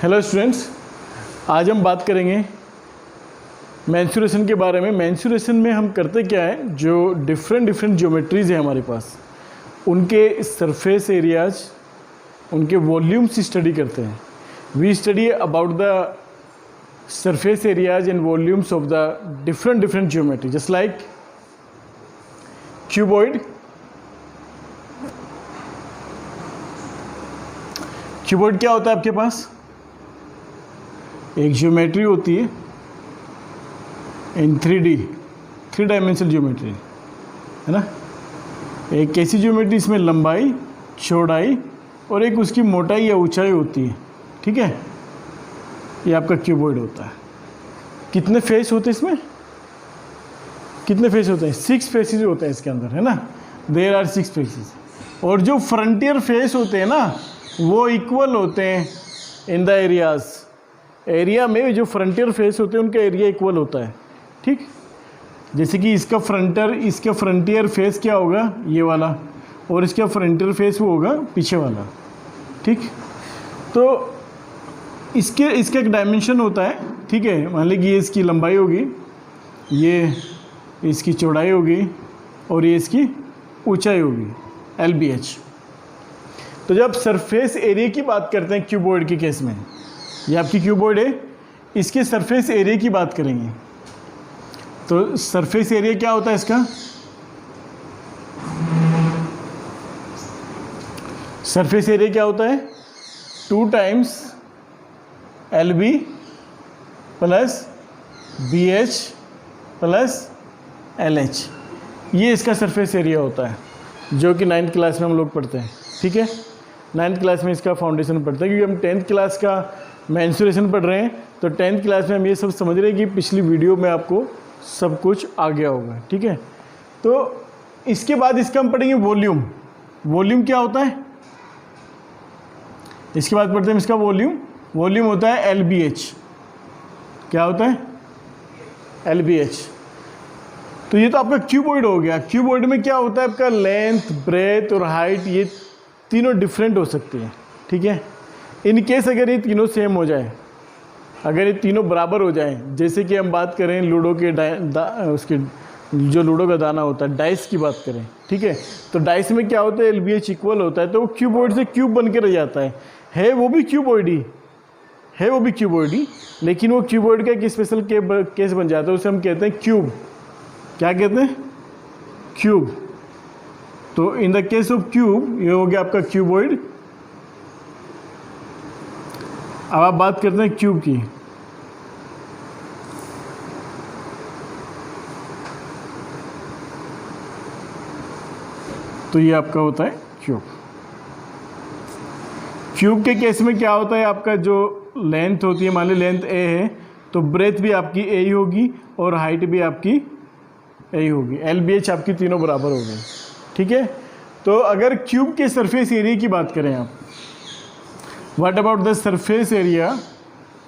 Hello students, आज हम बात करेंगे मेंसुरेशन के बारे में। मेंसुरेशन में हम करते क्या है, जो डिफरेंट ज्योमेट्रीज़ हैं हमारे पास, उनके सरफेस एरियाज, उनके वॉल्यूम्स स्टडी करते हैं। We study about the surface areas and volumes of the different geometry, just like cuboid. Cuboid क्या होता है आपके पास? एक ज्योमेट्री होती है इन 3D, 3 डायमेंशनल ज्योमेट्री, है ना। एक ऐसी ज्योमेट्री इसमें लंबाई, चौड़ाई और एक उसकी मोटाई या ऊंचाई होती है, ठीक है। ये आपका क्यूबॉइड होता है। कितने फेस होते हैं इसमें? कितने फेस होते हैं? 6 फेसेस होते हैं इसके अंदर, है ना। There are 6 faces. और जो फ्रंटियर फेस होते हैं ना, वो इक्वल होते हैं इन द एरियाज। एरिया में जो फ्रंटियर फेस होते हैं उनका एरिया इक्वल होता है, ठीक। जैसे कि इसका फ्रंटियर फेस क्या होगा, ये वाला, और इसका फ्रंटियर फेस वो होगा पीछे वाला, ठीक। तो इसका एक डायमेंशन होता है, ठीक है। मान लीजिए ये इसकी लंबाई होगी, ये इसकी चौड़ाई होगी और ये इसकी ऊंचाई होगी, LBH। तो जब सरफेस एरिया की बात करते हैं क्यूबॉइड के केस में, ये आपकी क्यूबॉइड है, इसके सरफेस एरिया की बात करेंगे। तो सरफेस एरिया क्या होता है इसका? सरफेस एरिया क्या होता है? 2 times LB plus BH plus LH, ये इसका सरफेस एरिया होता है, जो कि 9th क्लास में हम लोग पढ़ते हैं, ठीक है। 9th क्लास में इसका फाउंडेशन पढ़ते हैं, क्योंकि हम 10th क्लास का मेंसुरेशन पढ़ रहे हैं। तो 10th क्लास में हम ये सब समझ रहे हैं कि पिछली वीडियो में आपको सब कुछ आ गया होगा, ठीक है। तो इसके बाद इसका हम पढ़ेंगे वॉल्यूम। वॉल्यूम क्या होता है? इसके बाद पढ़ते हैं इसका वॉल्यूम। वॉल्यूम होता है LBH। क्या होता है? LBH। तो ये तो आपका क्यूबॉइड हो गया। क्यूबॉइड में क्या होता है आपका? लेंथ, ब्रेथ और हाइट, ये तीनों डिफरेंट हो सकती हैं, ठीक है। इन केस अगर ये तीनों सेम हो जाए, अगर ये तीनों बराबर हो जाए, जैसे कि हम बात करें लूडो के उसके जो लूडो का दाना होता है, डाइस की बात करें, ठीक है। तो डाइस में क्या होता है? LBH इक्वल होता है, तो वो क्यूबॉइड से क्यूब बन के रह जाता है वो भी क्यूबॉइड ही, लेकिन वो क्यूबॉइड का एक स्पेशल केस बन जाता है, उसे हम कहते हैं क्यूब। क्या कहते हैं? क्यूब। तो in the case of cube, ये हो गया आपका क्यूबॉइड। अब आप बात करते हैं क्यूब की। तो ये आपका होता है क्यूब। क्यूब के केस में क्या होता है? आपका जो लेंथ होती है, मान ली लेंथ A है, तो ब्रेथ भी आपकी A ही होगी और हाइट भी आपकी A ही होगी। LBH आपकी तीनों बराबर हो गई, ठीक है। तो अगर क्यूब के सरफेस एरिया की बात करें आप, what about the surface area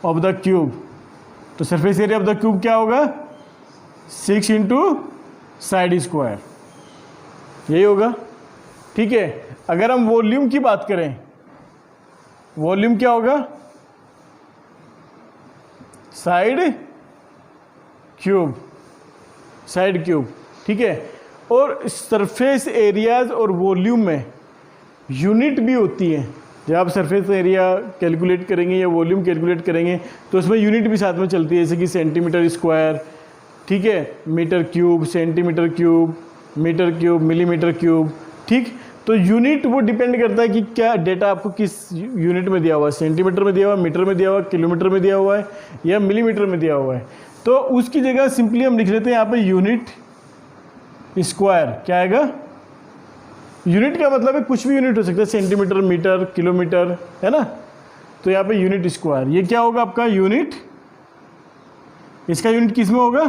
of the cube? तो surface area of the cube क्या होगा? 6 इंटू साइड स्क्वायर, यही होगा, ठीक है। अगर हम वॉल्यूम की बात करें, वॉल्यूम क्या होगा? साइड क्यूब, ठीक है। और सरफेस एरियाज और वॉल्यूम में यूनिट भी होती है। जब आप सरफेस एरिया कैलकुलेट करेंगे या वॉल्यूम कैलकुलेट करेंगे, तो उसमें यूनिट भी साथ में चलती है, जैसे कि सेंटीमीटर स्क्वायर, ठीक है, metre cube, centimetre cube, metre cube, millimetre cube, ठीक। तो यूनिट वो डिपेंड करता है कि क्या डेटा आपको किस यूनिट में दिया हुआ है, सेंटीमीटर में दिया हुआ है, मीटर में दिया हुआ है, किलोमीटर में दिया हुआ है या मिलीमीटर में दिया हुआ है। तो उसकी जगह सिंपली हम लिख लेते हैं यहाँ पे यूनिट स्क्वायर। क्या आएगा? यूनिट का मतलब है कुछ भी यूनिट हो सकता है, सेंटीमीटर, मीटर, किलोमीटर, है ना। तो यहाँ पे यूनिट स्क्वायर, ये क्या होगा आपका? यूनिट। इसका यूनिट किस में होगा?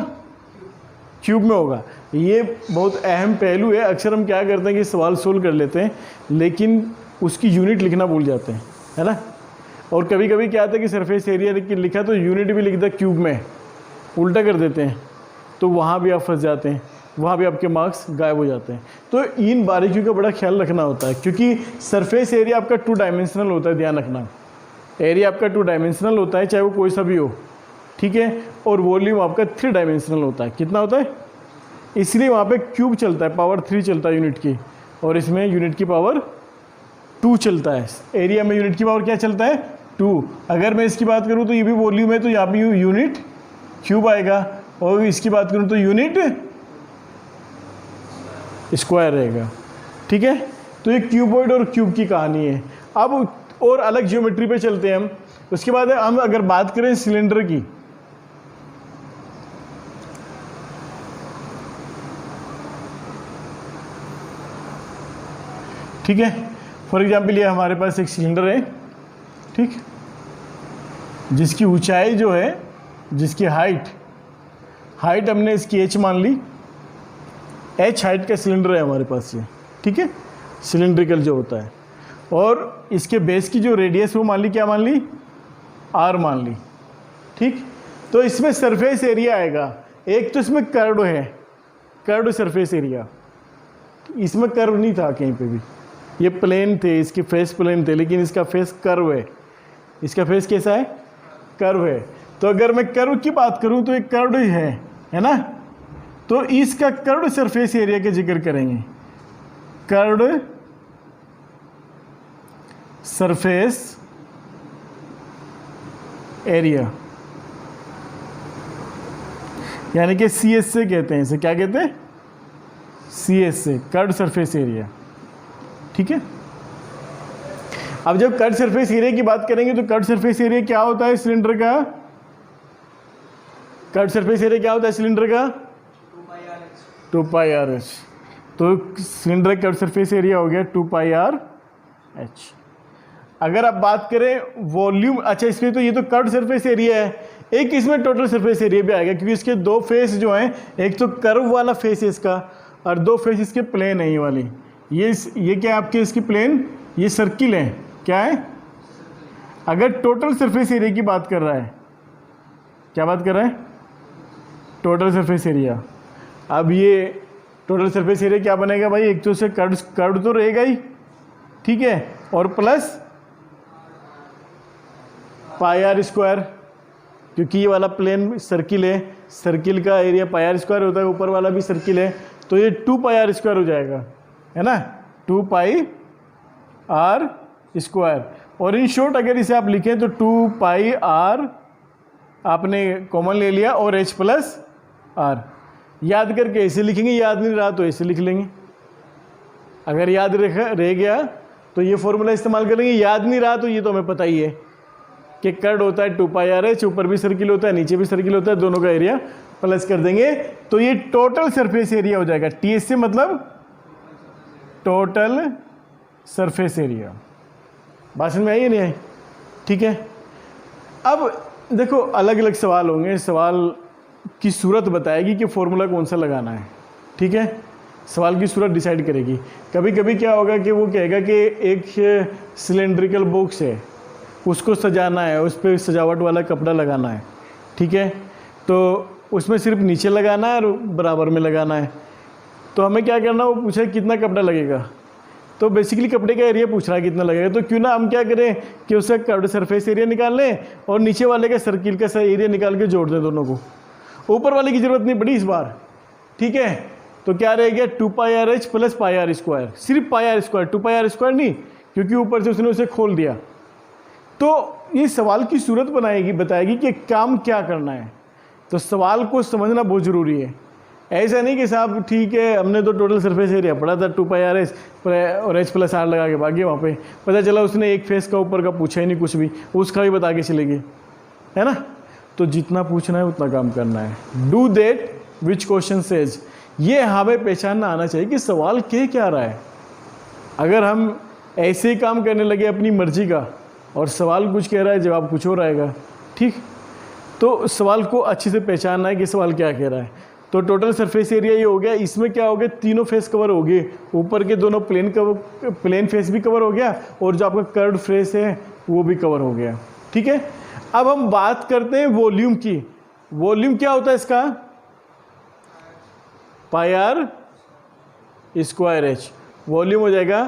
क्यूब में होगा। ये बहुत अहम पहलू है। अक्सर हम क्या करते हैं कि सवाल सोल्व कर लेते हैं, लेकिन उसकी यूनिट लिखना भूल जाते हैं, है ना। और कभी कभी क्या आता है कि सरफेस एरिया लिखा तो यूनिट भी लिख दिया क्यूब में, उल्टा कर देते हैं, तो वहाँ भी आप फंस जाते हैं। वहाँ भी आपके मार्क्स गायब हो जाते हैं। तो इन बारीकियों का बड़ा ख्याल रखना होता है, क्योंकि सरफेस एरिया आपका 2 डायमेंशनल होता है, ध्यान रखना। एरिया आपका 2 डायमेंशनल होता है, चाहे वो कोई सा भी हो, ठीक है। और वॉल्यूम आपका 3 डायमेंशनल होता है। कितना होता है? इसलिए वहाँ पे क्यूब चलता है, पावर 3 चलता है यूनिट की, और इसमें यूनिट की पावर 2 चलता है। एरिया में यूनिट की पावर क्या चलता है? 2। अगर मैं इसकी बात करूँ तो ये भी वॉल्यूम है, तो यहाँ भी यूनिट क्यूब आएगा, और इसकी बात करूँ तो यूनिट स्क्वायर रहेगा, ठीक है। तो ये क्यूबॉइड और क्यूब की कहानी है। अब और अलग ज्योमेट्री पे चलते हैं हम। उसके बाद हम अगर बात करें सिलेंडर की, ठीक है। फॉर एग्जाम्पल ये हमारे पास एक सिलेंडर है, ठीक, जिसकी ऊंचाई जो है, जिसकी हाइट हमने इसकी h मान ली। h हाइट का सिलेंडर है हमारे पास ये, ठीक है, सिलेंड्रिकल जो होता है। और इसके बेस की जो रेडियस वो मान ली, क्या मान ली? r मान ली, ठीक। तो इसमें सरफेस एरिया आएगा। एक तो इसमें कर्व है, कर्व सरफेस एरिया। इसमें कर्व नहीं था कहीं पे भी, ये प्लेन थे, इसके फेस प्लेन थे, लेकिन इसका फेस कर्व है। इसका फेस कैसा है? कर्व है। तो अगर मैं कर्व की बात करूं तो एक कर्व है ना। तो इसका कर्व सरफेस एरिया के जिक्र करेंगे। कर्व सरफेस एरिया, यानी कि CS से कहते हैं इसे। क्या कहते हैं? CS से, कर्व सरफेस एरिया, ठीक है। अब जब कर्व सरफेस एरिया की बात करेंगे तो कर्व सरफेस एरिया क्या होता है सिलेंडर का? कर्व सरफेस एरिया क्या होता है सिलेंडर का? 2 पाई आर एच। तो सिलेंडर का कर्व सरफेस एरिया हो गया 2 पाई आर एच। अगर आप बात करें वॉल्यूम, अच्छा इसमें तो ये तो कर्व सरफेस एरिया है, एक इसमें टोटल सरफेस एरिया भी आएगा, क्योंकि इसके 2 फेस जो हैं, एक तो कर्व वाला फेस है इसका, और 2 फेस इसके प्लेन है ये वाली। ये क्या है आपके इसकी प्लेन? ये सर्किल है, क्या है? अगर टोटल सरफेस एरिया की बात कर रहा है, क्या बात कर रहा है? Total surface area. अब ये टोटल सरफेस एरिया क्या बनेगा भाई? एक तो उसे कर्व तो रहेगा ही, ठीक है, और प्लस पाई आर स्क्वायर, क्योंकि ये वाला प्लेन सर्किल है, सर्किल का एरिया पाई आर स्क्वायर होता है, ऊपर वाला भी सर्किल है, तो ये 2 पाई आर स्क्वायर हो जाएगा, है ना, 2 पाई आर स्क्वायर। और इन शॉर्ट अगर इसे आप लिखें तो 2 पाई आर आपने कॉमन ले लिया, और h प्लस आर। याद करके ऐसे लिखेंगे, याद नहीं रहा तो ऐसे लिख लेंगे। अगर याद रह गया तो ये फॉर्मूला इस्तेमाल करेंगे, याद नहीं रहा तो ये तो हमें पता ही है कि कर्व होता है 2 पाई आर एच, ऊपर भी सर्किल होता है, नीचे भी सर्किल होता है, दोनों का एरिया प्लस कर देंगे तो ये टोटल सरफेस एरिया हो जाएगा। TS से मतलब टोटल सरफेस एरिया। बात समझ में आई या नहीं आई? ठीक है। अब देखो अलग अलग सवाल होंगे, सवाल की सूरत बताएगी कि फॉर्मूला कौन सा लगाना है, ठीक है। सवाल की सूरत डिसाइड करेगी। कभी कभी क्या होगा कि वो कहेगा कि एक सिलेंड्रिकल बॉक्स है, उसको सजाना है, उस पर सजावट वाला कपड़ा लगाना है, ठीक है, तो उसमें सिर्फ नीचे लगाना है और बराबर में लगाना है। तो हमें क्या करना, वो पूछा कितना कपड़ा लगेगा, तो बेसिकली कपड़े का एरिया पूछ रहा है कितना लगेगा, तो क्यों ना हम क्या करें कि उसका कर्व सरफेस एरिया निकाल लें और नीचे वाले का सर्किल का एरिया निकाल के जोड़ दें दोनों को। ऊपर वाले की ज़रूरत नहीं पड़ी इस बार, ठीक है। तो क्या रहेगा 2 pi r h plus pi r square, सिर्फ pi r square, 2 pi r square नहीं, क्योंकि ऊपर से उसने उसे खोल दिया। तो ये सवाल की सूरत बताएगी कि काम क्या करना है। तो सवाल को समझना बहुत ज़रूरी है। ऐसा नहीं कि साहब ठीक है हमने तो टोटल सरफेस एरिया पढ़ा था 2 पाई आर एच और एच प्लस आर लगा के भागे, वहाँ पे पता चला उसने एक फेस का ऊपर का पूछा ही नहीं कुछ भी, उसका भी बता के चले गए, है ना। तो जितना पूछना है उतना काम करना है। Do that which question says, ये हमें पहचानना आना चाहिए कि सवाल क्या रहा है। अगर हम ऐसे ही काम करने लगे अपनी मर्जी का और सवाल कुछ कह रहा है जवाब कुछ और आएगा, ठीक। तो सवाल को अच्छे से पहचानना है कि सवाल क्या कह रहा है। तो टोटल सरफेस एरिया ये हो गया, इसमें क्या हो गया, तीनों फेस कवर हो गए, ऊपर के दोनों प्लेन फेस भी कवर हो गया और जो आपका कर्व्ड फेस है वो भी कवर हो गया, ठीक है। अब हम बात करते हैं वॉल्यूम की। वॉल्यूम क्या होता है इसका, पाई आर स्क्वायर एच। वॉल्यूम हो जाएगा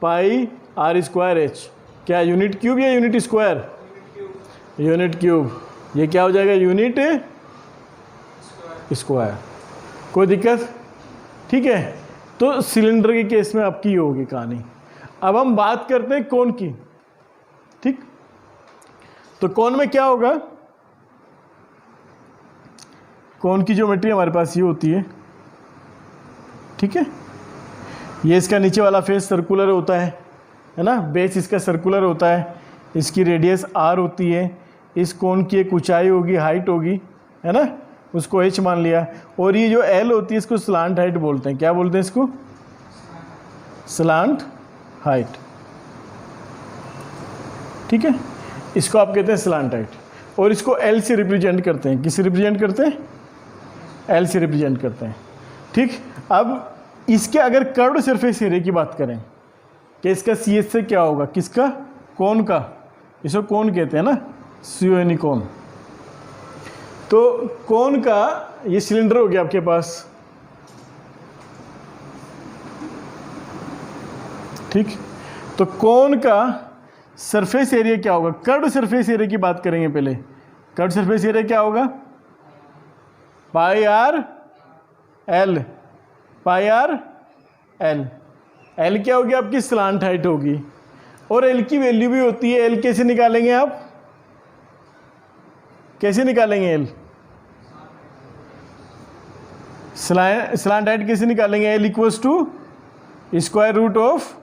पाई आर स्क्वायर एच। क्या यूनिट क्यूब या यूनिट स्क्वायर? यूनिट क्यूब, ये क्या हो जाएगा यूनिट स्क्वायर। कोई दिक्कत? ठीक है, तो सिलेंडर के केस में आपकी ये होगी कहानी। अब हम बात करते हैं कोन की। ठीक, तो कोन में क्या होगा? कोन की ज्योमेट्री हमारे पास ये होती है। ठीक है, ये इसका नीचे वाला फेस सर्कुलर होता है ना, बेस इसका सर्कुलर होता है, इसकी रेडियस r होती है, इस कोन की एक ऊंचाई होगी, हाइट होगी, है ना, उसको h मान लिया, और ये जो l होती है इसको स्लांट हाइट बोलते हैं। क्या बोलते हैं इसको? Slant height. ठीक है, इसको आप कहते हैं स्लांट हाइट, और इसको l से रिप्रेजेंट करते हैं। किससे रिप्रेजेंट करते हैं? l से रिप्रेजेंट करते हैं। ठीक, अब इसके अगर कर्व्ड सरफेस एरिया की बात करें कि इसका सी एच से क्या होगा? किसका? कोन का। इसको कोन कहते हैं ना, सीओनी कोन। तो कोन का ये सिलेंडर हो गया आपके पास। ठीक, तो कोन का सरफेस एरिया क्या होगा? कर्व्ड सरफेस एरिया की बात करेंगे पहले। कर्व्ड सरफेस एरिया क्या होगा? पाई आर एल, पाई आर एल। एल क्या होगी? आपकी स्लांट हाइट होगी, और एल की वैल्यू भी होती है। एल कैसे निकालेंगे आप? कैसे निकालेंगे एल? स्लांट हाइट कैसे निकालेंगे? L equals to square root of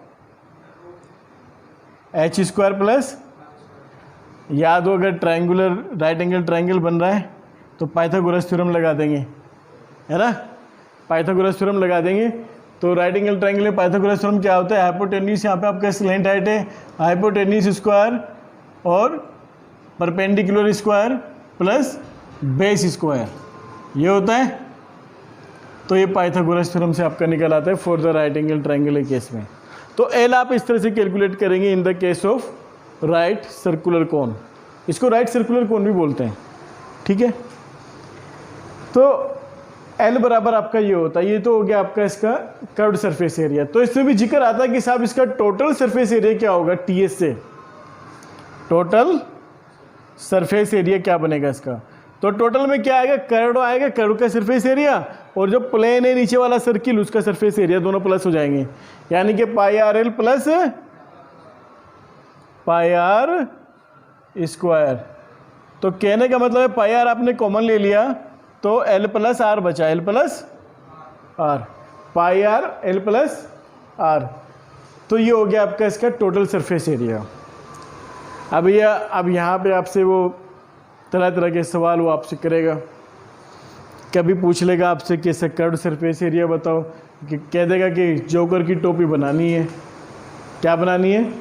H square plus, याद हो अगर ट्रायंगुलर राइट एंगल ट्रायंगल बन रहा है तो पाइथागोरस थ्योरम लगा देंगे, है ना, पाइथागोरस थ्योरम लगा देंगे। तो राइट एंगल ट्रायंगल में पाइथागोरस थ्योरम क्या होता है? हाइपोटेन्यूज यहाँ पे आपका स्लैंट हाइट है, हाइपोटेन्यूज स्क्वायर और perpendicular square plus base square, ये होता है। तो ये पाइथागोरस थ्योरम से आपका निकल आता है for the right angle triangle के केस में। तो एल आप इस तरह से कैलकुलेट करेंगे in the case of right circular cone. इसको राइट सर्कुलर कोन भी बोलते हैं। ठीक है, तो एल बराबर आपका ये होता है। ये तो हो गया आपका इसका कर्व्ड सरफेस एरिया। तो इसमें भी जिक्र आता है कि साहब इसका टोटल सरफेस एरिया क्या होगा? टीएस से टोटल सरफेस एरिया क्या बनेगा इसका? तो टोटल में क्या आएगा? कर्व आएगा, कर्व का सरफेस एरिया, और जो प्लेन है नीचे वाला सर्किल उसका सरफेस एरिया, दोनों प्लस हो जाएंगे। यानी कि pi R L plus pi r square. तो कहने का मतलब है पाई आर आपने कॉमन ले लिया तो एल प्लस आर बचा, L plus R, pi R L plus R. तो ये हो गया आपका इसका टोटल सरफेस एरिया। अब यहाँ पे आपसे वो तरह तरह के सवाल वो आपसे करेगा। कभी पूछ लेगा आपसे कि कर्व्ड सरफेस एरिया बताओ, कि कह देगा कि जोकर की टोपी बनानी है। क्या बनानी है?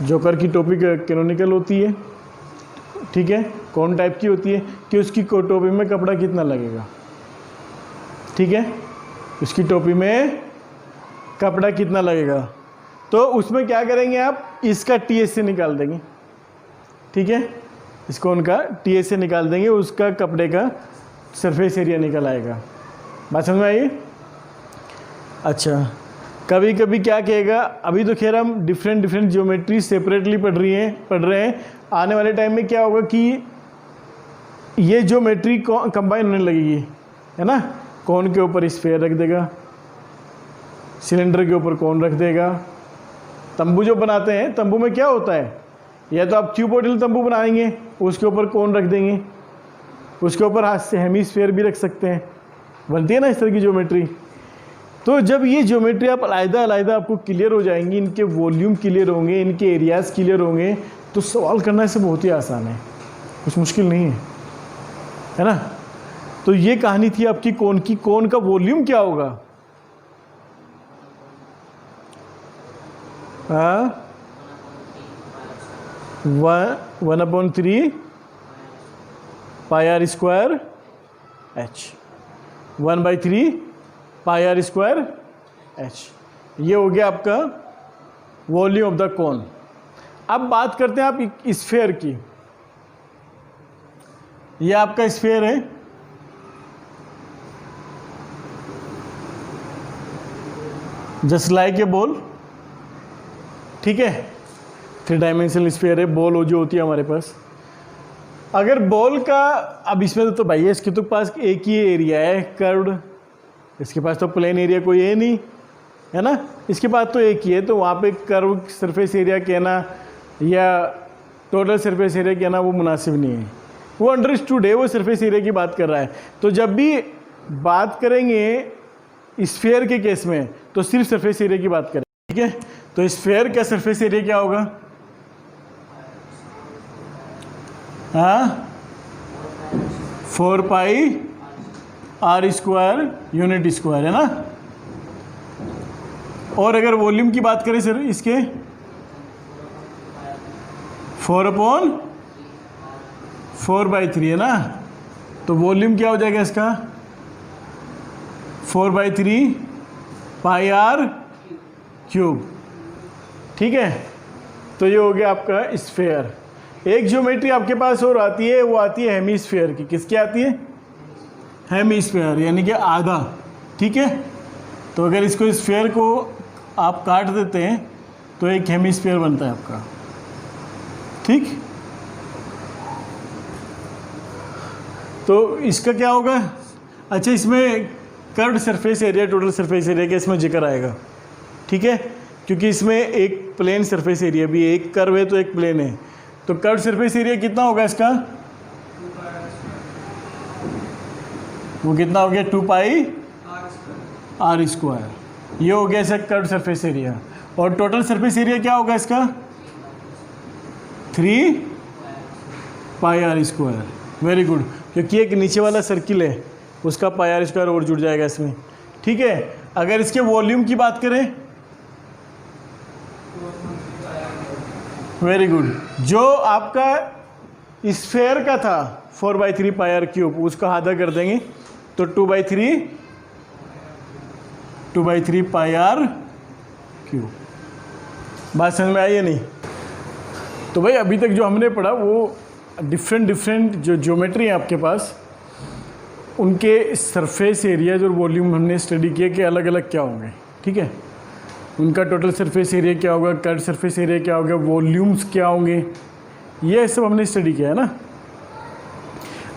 जोकर की टोपी कैनोनिकल होती है। ठीक है, कौन टाइप की होती है कि उसकी टोपी में कपड़ा कितना लगेगा। ठीक है, उसकी टोपी में कपड़ा कितना लगेगा, तो उसमें क्या करेंगे आप? इसका टीएस से निकाल देंगे। ठीक है, इसको उनका टीएस से निकाल देंगे, उसका कपड़े का सरफेस एरिया निकल आएगा। बात समझ में आई? अच्छा, कभी कभी क्या कहेगा, अभी तो खैर हम डिफरेंट ज्योमेट्री सेपरेटली पढ़ रहे हैं। आने वाले टाइम में क्या होगा कि ये ज्योमेट्री कंबाइन होने लगेगी, है ना। कोन के ऊपर स्फीयर रख देगा, सिलेंडर के ऊपर कोन रख देगा। तंबू जो बनाते हैं, तंबू में क्या होता है, या तो आप क्यूबोइडल तंबू बनाएंगे, उसके ऊपर कोन रख देंगे, उसके ऊपर हाथ से हेमीस्फीयर भी रख सकते हैं, बनती है ना इस तरह की ज्योमेट्री। तो जब ये ज्योमेट्री आप अलग-अलग आपको क्लियर हो जाएंगी, इनके वॉल्यूम क्लियर होंगे, इनके एरियाज़ क्लियर होंगे, तो सवाल करना इससे बहुत ही आसान है, कुछ मुश्किल नहीं है ना। तो ये कहानी थी आपकी कोन की। कोन का वॉल्यूम क्या होगा? हाँ, 1/3 pi r square h, 1/3 pi r square h. ये हो गया आपका वॉल्यूम ऑफ द कोन। अब बात करते हैं आप स्फीयर की। ये आपका स्फीयर है, जस्ट लाइक ए बॉल। ठीक है, 3 डायमेंशनल स्फीयर है, बॉल जो होती है हमारे पास। अगर बॉल का, अब इसमें तो भाई इसके तो पास एक ही एरिया है कर्व्ड, इसके पास तो प्लेन एरिया कोई है नहीं, है ना, इसके पास तो एक ही है, तो वहाँ पे कर्व सरफेस एरिया कहना या टोटल सरफेस एरिया कहना वो मुनासिब नहीं है। वो अंडरस्टूड है, वो सरफेस एरिया की बात कर रहा है। तो जब भी बात करेंगे स्फीयर के केस में तो सिर्फ सरफेस एरिया की बात करें, ठीक है। तो स्फीयर का सरफेस एरिया क्या होगा? हाँ, 4 पाई आर स्क्वायर यूनिट स्क्वायर, है ना। और अगर वॉल्यूम की बात करें सर इसके 4/4/3 है ना, तो वॉल्यूम क्या हो जाएगा इसका? 4/3 पाई आर क्यूब, ठीक है। तो ये हो गया आपका स्फीयर। एक ज्योमेट्री आपके पास और आती है, वो आती है हेमीस्फीयर की। किसकी आती है? हेमीस्फीयर, यानी कि आधा, ठीक है। तो अगर इसको स्फीयर को आप काट देते हैं तो एक हेमीस्फीयर बनता है आपका, ठीक। तो इसका क्या होगा? अच्छा, इसमें curved surface area, total surface area का इसमें जिक्र आएगा, ठीक है, क्योंकि इसमें एक प्लेन सरफेस एरिया भी है, एक कर्व है तो एक प्लेन है। तो कर्व्ड सरफेस एरिया कितना होगा इसका? वो कितना हो गया? 2 पाई आर स्क्वायर। ये हो गया इसका कर्व्ड सरफेस एरिया। और टोटल सरफेस एरिया क्या होगा इसका? 3 पाई आर स्क्वायर। वेरी गुड, क्योंकि एक नीचे वाला सर्किल है उसका पाई आर स्क्वायर और जुड़ जाएगा इसमें, ठीक है। अगर इसके वॉल्यूम की बात करें, वेरी गुड, जो आपका स्फीयर का था 4/3 पाई आर क्यूब, उसका आधा कर देंगे तो 2/3 पाई आर क्यूब। बात समझ में आई है नहीं? तो भाई अभी तक जो हमने पढ़ा वो डिफरेंट जो ज्योमेट्री है आपके पास, उनके सरफेस एरियाज और वॉल्यूम हमने स्टडी किया कि अलग अलग क्या होंगे, ठीक है। उनका टोटल सरफेस एरिया क्या होगा, कर्व सरफेस एरिया क्या होगा, वॉल्यूम्स क्या होंगे, ये सब हमने स्टडी किया है ना।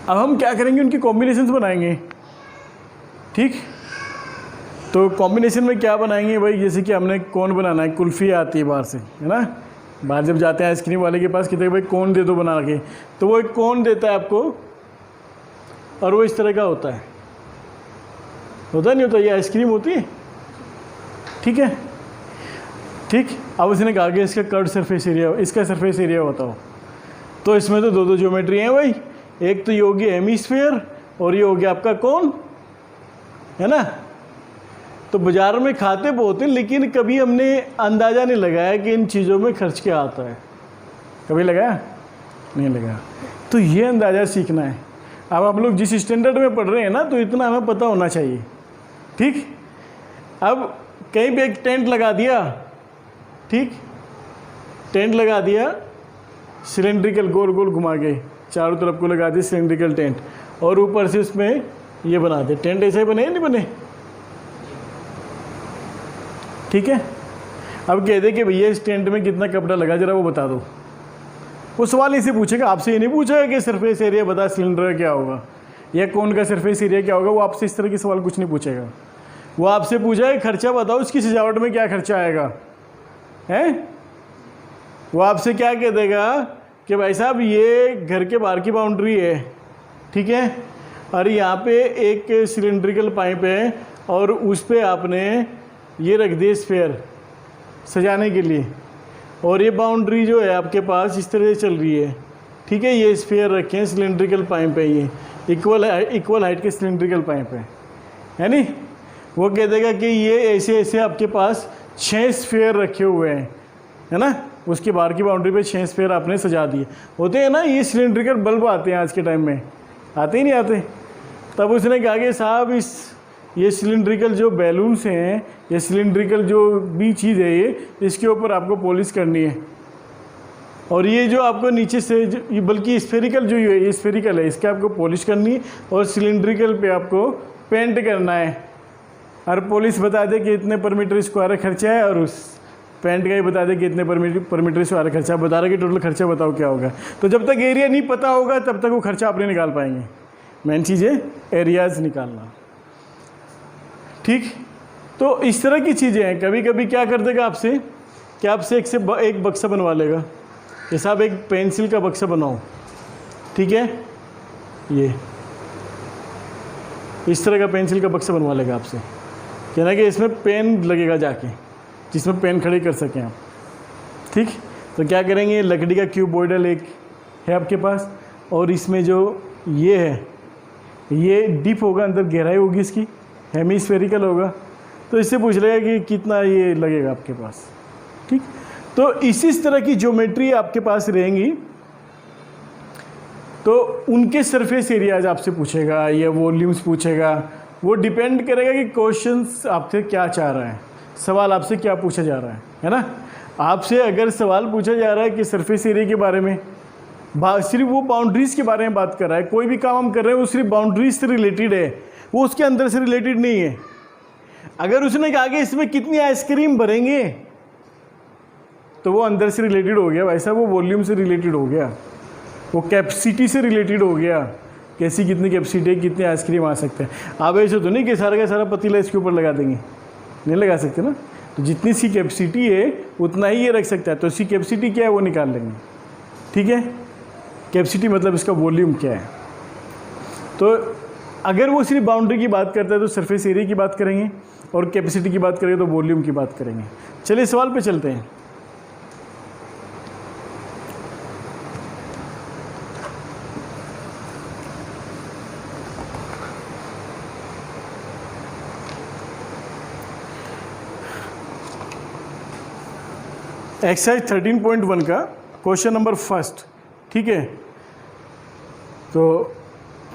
अब हम क्या करेंगे? उनकी कॉम्बिनेशंस बनाएंगे, ठीक। तो कॉम्बिनेशन में क्या बनाएंगे भाई? जैसे कि हमने कौन बनाना है, कुल्फ़ी आती है बाहर से, है ना। बाहर जब जाते हैं आइसक्रीम वाले के पास, कहते हैं भाई कौन दे दो बना के, तो वो एक कौन देता है आपको, और वो इस तरह का होता है, नहीं होता? ये आइसक्रीम होती है, ठीक है, ठीक। अब उसने कहा कि इसका कर्व्ड सरफेस एरिया, इसका सरफेस एरिया बताओ। तो इसमें तो दो ज्योमेट्री हैं भाई, एक तो ये होगी हेमीस्फीयर और ये हो गया आपका कौन, है ना। तो बाज़ार में खाते बहुत हैं, लेकिन कभी हमने अंदाज़ा नहीं लगाया कि इन चीज़ों में खर्च क्या आता है। कभी लगाया? नहीं लगाया। तो ये अंदाज़ा सीखना है। अब हम लोग जिस स्टैंडर्ड में पढ़ रहे हैं ना, तो इतना हमें पता होना चाहिए, ठीक। अब कहीं पे एक टेंट लगा दिया, ठीक, टेंट लगा दिया सिलेंड्रिकल, गोल गोल घुमा के चारों तरफ को लगा दिया सिलेंड्रिकल टेंट, और ऊपर से उसमें ये बना दे। टेंट ऐसे ही बने नहीं बने? ठीक है। अब कह दे कि भैया इस टेंट में कितना कपड़ा लगा, जरा वो बता दो। वो सवाल इसे पूछेगा, आपसे ये नहीं पूछेगा कि सरफेस एरिया बता सिलेंडर क्या होगा या कौन का सरफेस एरिया क्या होगा। वो आपसे इस तरह के सवाल कुछ नहीं पूछेगा। वो आपसे पूछेगा खर्चा बताओ, उसकी सजावट में क्या खर्चा आएगा, हैं। वो आपसे क्या कह देगा कि भाई साहब ये घर के बाहर की बाउंड्री है, ठीक है, और यहाँ पे एक सिलेंड्रिकल पाइप है और उस पर आपने ये रख दिए स्फीयर सजाने के लिए, और ये बाउंड्री जो है आपके पास इस तरह से चल रही है, ठीक है। ये स्फीयर रखे हैं, सिलेंड्रिकल पाइप है, ये इक्वल हाइट के सिलेंड्रिकल पाइप है नहीं। वो कह देगा कि ये ऐसे ऐसे आपके पास 6 स्फीयर रखे हुए हैं, है ना। उसके बाहर की बाउंड्री पे 6 स्फीयर आपने सजा दिए। होते हैं ना ये सिलेंड्रिकल बल्ब आते हैं आज के टाइम में, आते ही नहीं आते। तब उसने कहा कि साहब ये सिलेंड्रिकल जो बैलून्स हैं, ये सिलेंड्रिकल जो भी चीज़ है ये, इसके ऊपर आपको पॉलिश करनी है, और ये जो आपको नीचे से बल्कि स्फेरिकल जो ये स्फेरिकल है, इसके आपको पॉलिश करनी है, और सिलेंड्रिकल पे आपको पेंट करना है। और पॉलिश बता दे कि इतने पर मीटर स्क्वायर खर्चा है, और पेंट का ही बता दे कि इतने पर मीटर से वाला खर्चा बता रहा कि टोटल खर्चा बताओ क्या होगा। तो जब तक एरिया नहीं पता होगा तब तक वो खर्चा आप नहीं निकाल पाएंगे। मेन चीज़ है एरियाज निकालना, ठीक। तो इस तरह की चीज़ें हैं। कभी कभी क्या कर देगा आपसे कि आपसे एक बक्सा बनवा लेगा, जैसे आप एक पेंसिल का बक्सा बनाओ, ठीक है, ये इस तरह का पेंसिल का बक्सा बनवा लेगा आपसे, कहना कि इसमें पेन लगेगा जाके, जिसमें पेन खड़े कर सकें आप, ठीक। तो क्या करेंगे, लकड़ी का क्यूबॉइडल एक है आपके पास, और इसमें जो ये है ये डीप होगा, अंदर गहराई होगी इसकी, हेमीस्फेरिकल होगा। तो इससे पूछ लेगा कि कितना ये लगेगा आपके पास, ठीक। तो इसी तरह की ज्योमेट्री आपके पास रहेंगी, तो उनके सरफेस एरियाज आपसे पूछेगा या वॉल्यूम्स पूछेगा। वो डिपेंड करेगा कि क्वेश्चंस आपसे क्या चाह रहा है, सवाल आपसे क्या पूछा जा रहा है ना। आपसे अगर सवाल पूछा जा रहा है कि सरफेस एरिया के बारे में, सिर्फ वो बाउंड्रीज़ के बारे में बात कर रहा है, कोई भी काम हम कर रहे हैं वो सिर्फ बाउंड्रीज से रिलेटेड है, वो उसके अंदर से रिलेटेड नहीं है। अगर उसने कहा कि इसमें कितनी आइसक्रीम भरेंगे, तो वो अंदर से रिलेटेड हो गया, वैसा वो वॉल्यूम से रिलेटेड हो गया, वो कैपेसिटी से रिलेटेड हो गया, कैसी कितनी कैपेसिटी है, कितने आइसक्रीम आ सकते हैं। आप ऐसे तो नहीं कि सारा का सारा पतीला इसके ऊपर लगा देंगे, नहीं लगा सकते ना। तो जितनी सी कैपेसिटी है उतना ही ये रख सकता है, तो इसकी कैपेसिटी क्या है वो निकाल लेंगे, ठीक है। कैपेसिटी मतलब इसका वॉल्यूम क्या है। तो अगर वो सिर्फ बाउंड्री की बात करता है तो सरफेस एरिया की बात करेंगे, और कैपेसिटी की बात करेंगे तो वॉल्यूम की बात करेंगे। चलिए सवाल पे चलते हैं। एक्सरसाइज 13.1 का क्वेश्चन नंबर फर्स्ट, ठीक है। तो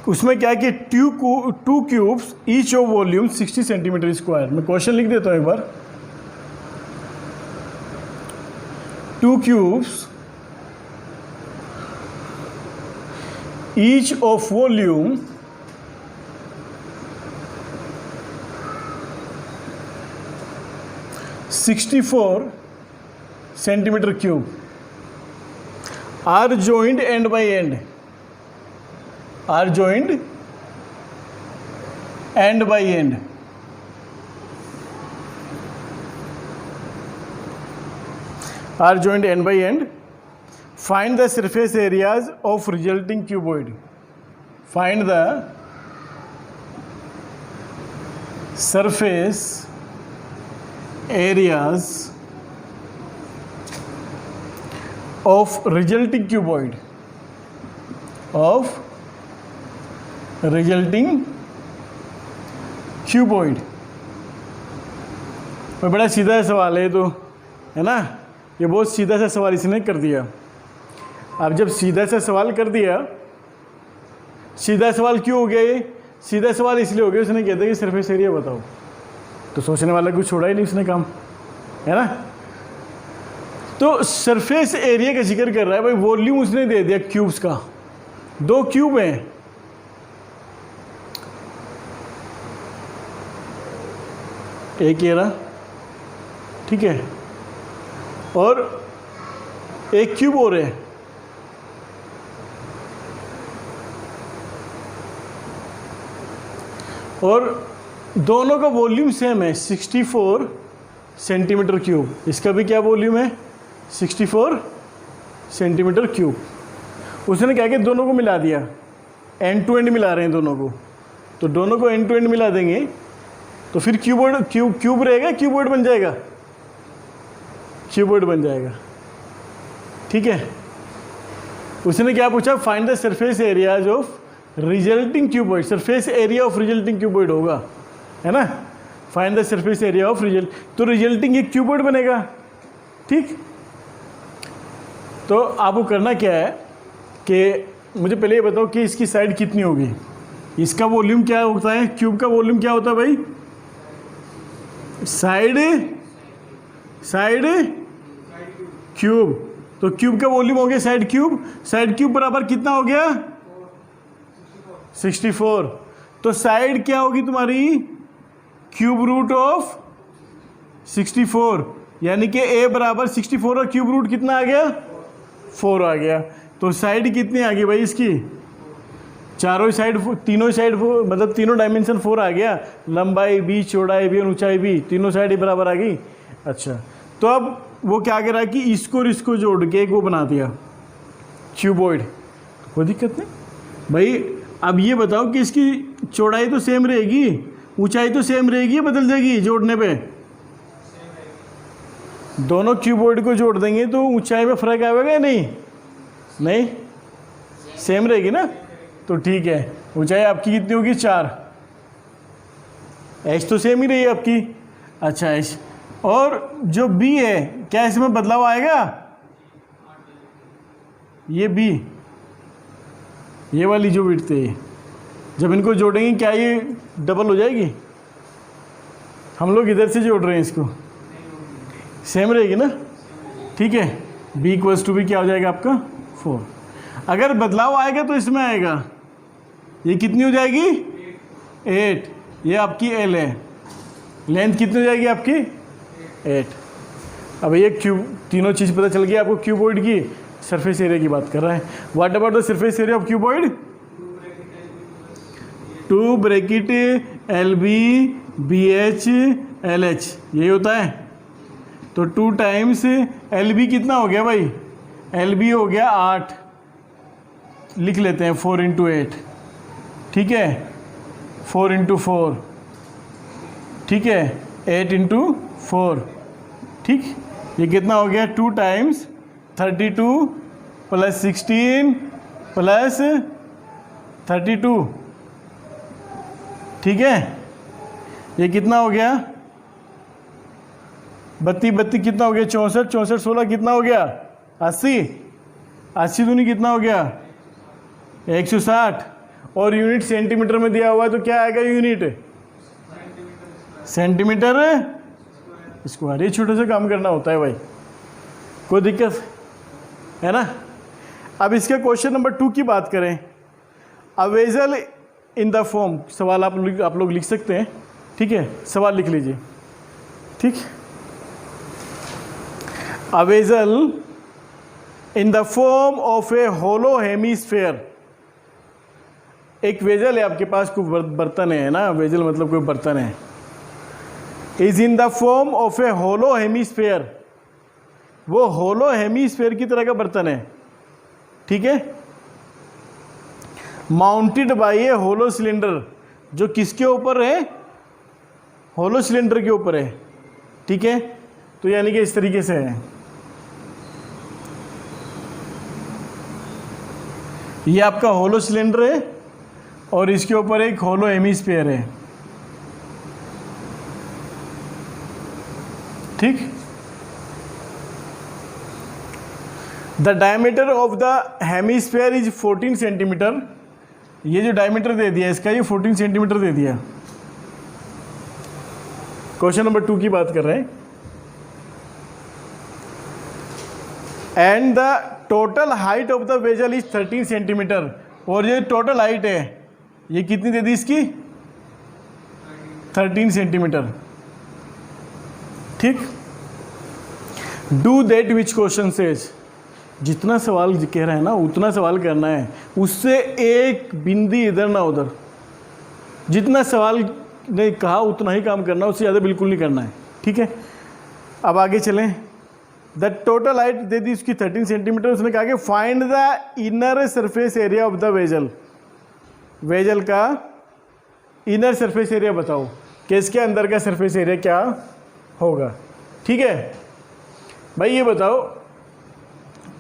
उसमें क्या है कि two cubes each of volume 60 centimetre square. मैं क्वेश्चन लिख देता हूँ एक बार। Two cubes each of volume 64 centimetre cube are joined end by end, are joined end by end, are joined end by end. Find the surface areas of resulting cuboid. Find the surface areas of resulting cuboid, of resulting cuboid। बड़ा सीधा सवाल है, तो है ना, ये बहुत सीधा सा सवाल इसने कर दिया। अब जब सीधा सा सवाल कर दिया, सीधा सवाल क्यों हो गया ये? सीधा सवाल इसलिए हो गया, उसने कहता है कि सरफेस एरिया बताओ, तो सोचने वाला कुछ छोड़ा ही नहीं उसने काम, है ना। तो सरफेस एरिया का जिक्र कर रहा है भाई, वॉल्यूम उसने दे दिया क्यूब्स का, 2 क्यूब हैं, एक ये रहा, ठीक है, और एक क्यूब और है, और दोनों का वॉल्यूम सेम है 64 सेंटीमीटर क्यूब। इसका भी क्या वॉल्यूम है 64 सेंटीमीटर क्यूब। उसने क्या किया, दोनों को मिला दिया, एंड टू एंड मिला रहे हैं दोनों को, तो दोनों को एंड टू एंड मिला देंगे तो फिर क्यूब रहेगा, क्यूबॉइड बन जाएगा, क्यूबॉइड बन जाएगा, ठीक है। उसने क्या पूछा, find the surface areas of resulting cuboid. Surface area of resulting cuboid होगा, है ना, find the surface area of result, तो रिजल्टिंग एक क्यूबॉइड बनेगा, ठीक। तो आपको करना क्या है कि मुझे पहले ये बताओ कि इसकी साइड कितनी होगी। इसका वॉल्यूम क्या होता है, क्यूब का वॉल्यूम क्या होता है भाई, साइड क्यूब, तो क्यूब का वॉल्यूम हो गया साइड क्यूब बराबर कितना हो गया 64। तो साइड क्या होगी तुम्हारी, क्यूब रूट ऑफ 64, यानी कि a बराबर 64 और क्यूब रूट कितना आ गया 4 आ गया। तो साइड कितनी आ गई भाई इसकी, चारों साइड, तीनों साइड, मतलब तीनों डायमेंशन 4 आ गया, लंबाई भी, चौड़ाई भी और ऊंचाई भी, तीनों साइड ही बराबर आ गई। अच्छा, तो अब वो क्या कह रहा है कि इसको और इसको जोड़ के एक वो बना दिया क्यूबॉइड, कोई दिक्कत नहीं भाई। अब ये बताओ कि इसकी चौड़ाई तो सेम रहेगी, ऊंचाई तो सेम रहेगी, बदल जाएगी जोड़ने पे? दोनों क्यूबॉइड को जोड़ देंगे तो ऊंचाई में फर्क आएगा या नहीं? नहीं, सेम रहेगी ना। तो ठीक है, ऊंचाई आपकी कितनी होगी 4, एच तो सेम ही रही है आपकी। अच्छा एच, और जो बी है क्या इसमें बदलाव आएगा? ये बी, ये वाली जो विड्थ है, जब इनको जोड़ेंगे क्या ये डबल हो जाएगी? हम लोग इधर से जोड़ रहे हैं इसको, सेम रहेगी ना। ठीक है, b इक्वल्स टू भी क्या हो जाएगा आपका 4। अगर बदलाव आएगा तो इसमें आएगा, ये कितनी हो जाएगी 8, ये आपकी l है, लेंथ कितनी हो जाएगी आपकी 8। अब ये क्यूब, तीनों चीज़ पता चल गई आपको, क्यूबॉइड की सरफेस एरिया की बात कर रहा है। What about the surface area of cuboid? 2 bracket LB BH LH, यही होता है। तो 2 टाइम्स LB कितना हो गया भाई? LB हो गया 8, लिख लेते हैं 4 इंटू 8, ठीक है, 4 इंटू 4, ठीक है, 8 इंटू 4, ठीक। ये कितना हो गया 2 टाइम्स 32 प्लस 16 प्लस 32, ठीक है। ये कितना हो गया 32 कितना हो गया 64, 64 16 कितना हो गया 80, 80 दूनी कितना हो गया 160, और यूनिट सेंटीमीटर में दिया हुआ है तो क्या आएगा यूनिट? Centimetre square. ये छोटे से काम करना होता है भाई, कोई दिक्कत है ना। अब इसके क्वेश्चन नंबर 2 की बात करें। A vessel in the form, सवाल आप लोग लिख सकते हैं, ठीक है, सवाल लिख लीजिए, ठीक। A vessel in the form of a hollow hemisphere, एक वेजल है आपके पास, कोई बर्तन है ना, वेजल मतलब कोई बर्तन है, is in the form of a hollow hemisphere, वो होलो हेमीस्फेयर की तरह का बर्तन है, ठीक है। माउंटेड बाय ए होलो सिलेंडर, जो किसके ऊपर है? होलो सिलेंडर के ऊपर है, ठीक है। तो यानी कि इस तरीके से है, ये आपका होलो सिलेंडर है और इसके ऊपर एक होलो हेमीस्फीयर है, ठीक। The diameter of the hemisphere is 14 centimetre, ये जो डायमीटर दे दिया इसका, ये 14 सेंटीमीटर दे दिया। क्वेश्चन नंबर 2 की बात कर रहे हैं। And the total height of the vessel is 13 centimetre, और ये टोटल हाइट है, ये कितनी दे दी इसकी? 13 सेंटीमीटर, ठीक। Do that which question says, जितना सवाल कह रहा है ना उतना सवाल करना है, उससे एक बिंदी इधर ना उधर, जितना सवाल ने कहा उतना ही काम करना, उससे ज़्यादा बिल्कुल नहीं करना है, ठीक है। अब आगे चलें। द टोटल हाइट दे दी उसकी 13 सेंटीमीटर, उसने कहा कि find the inner surface area of the vessel, vessel का इनर सरफेस एरिया बताओ कि इसके अंदर का सरफेस एरिया क्या होगा, ठीक है। भाई ये बताओ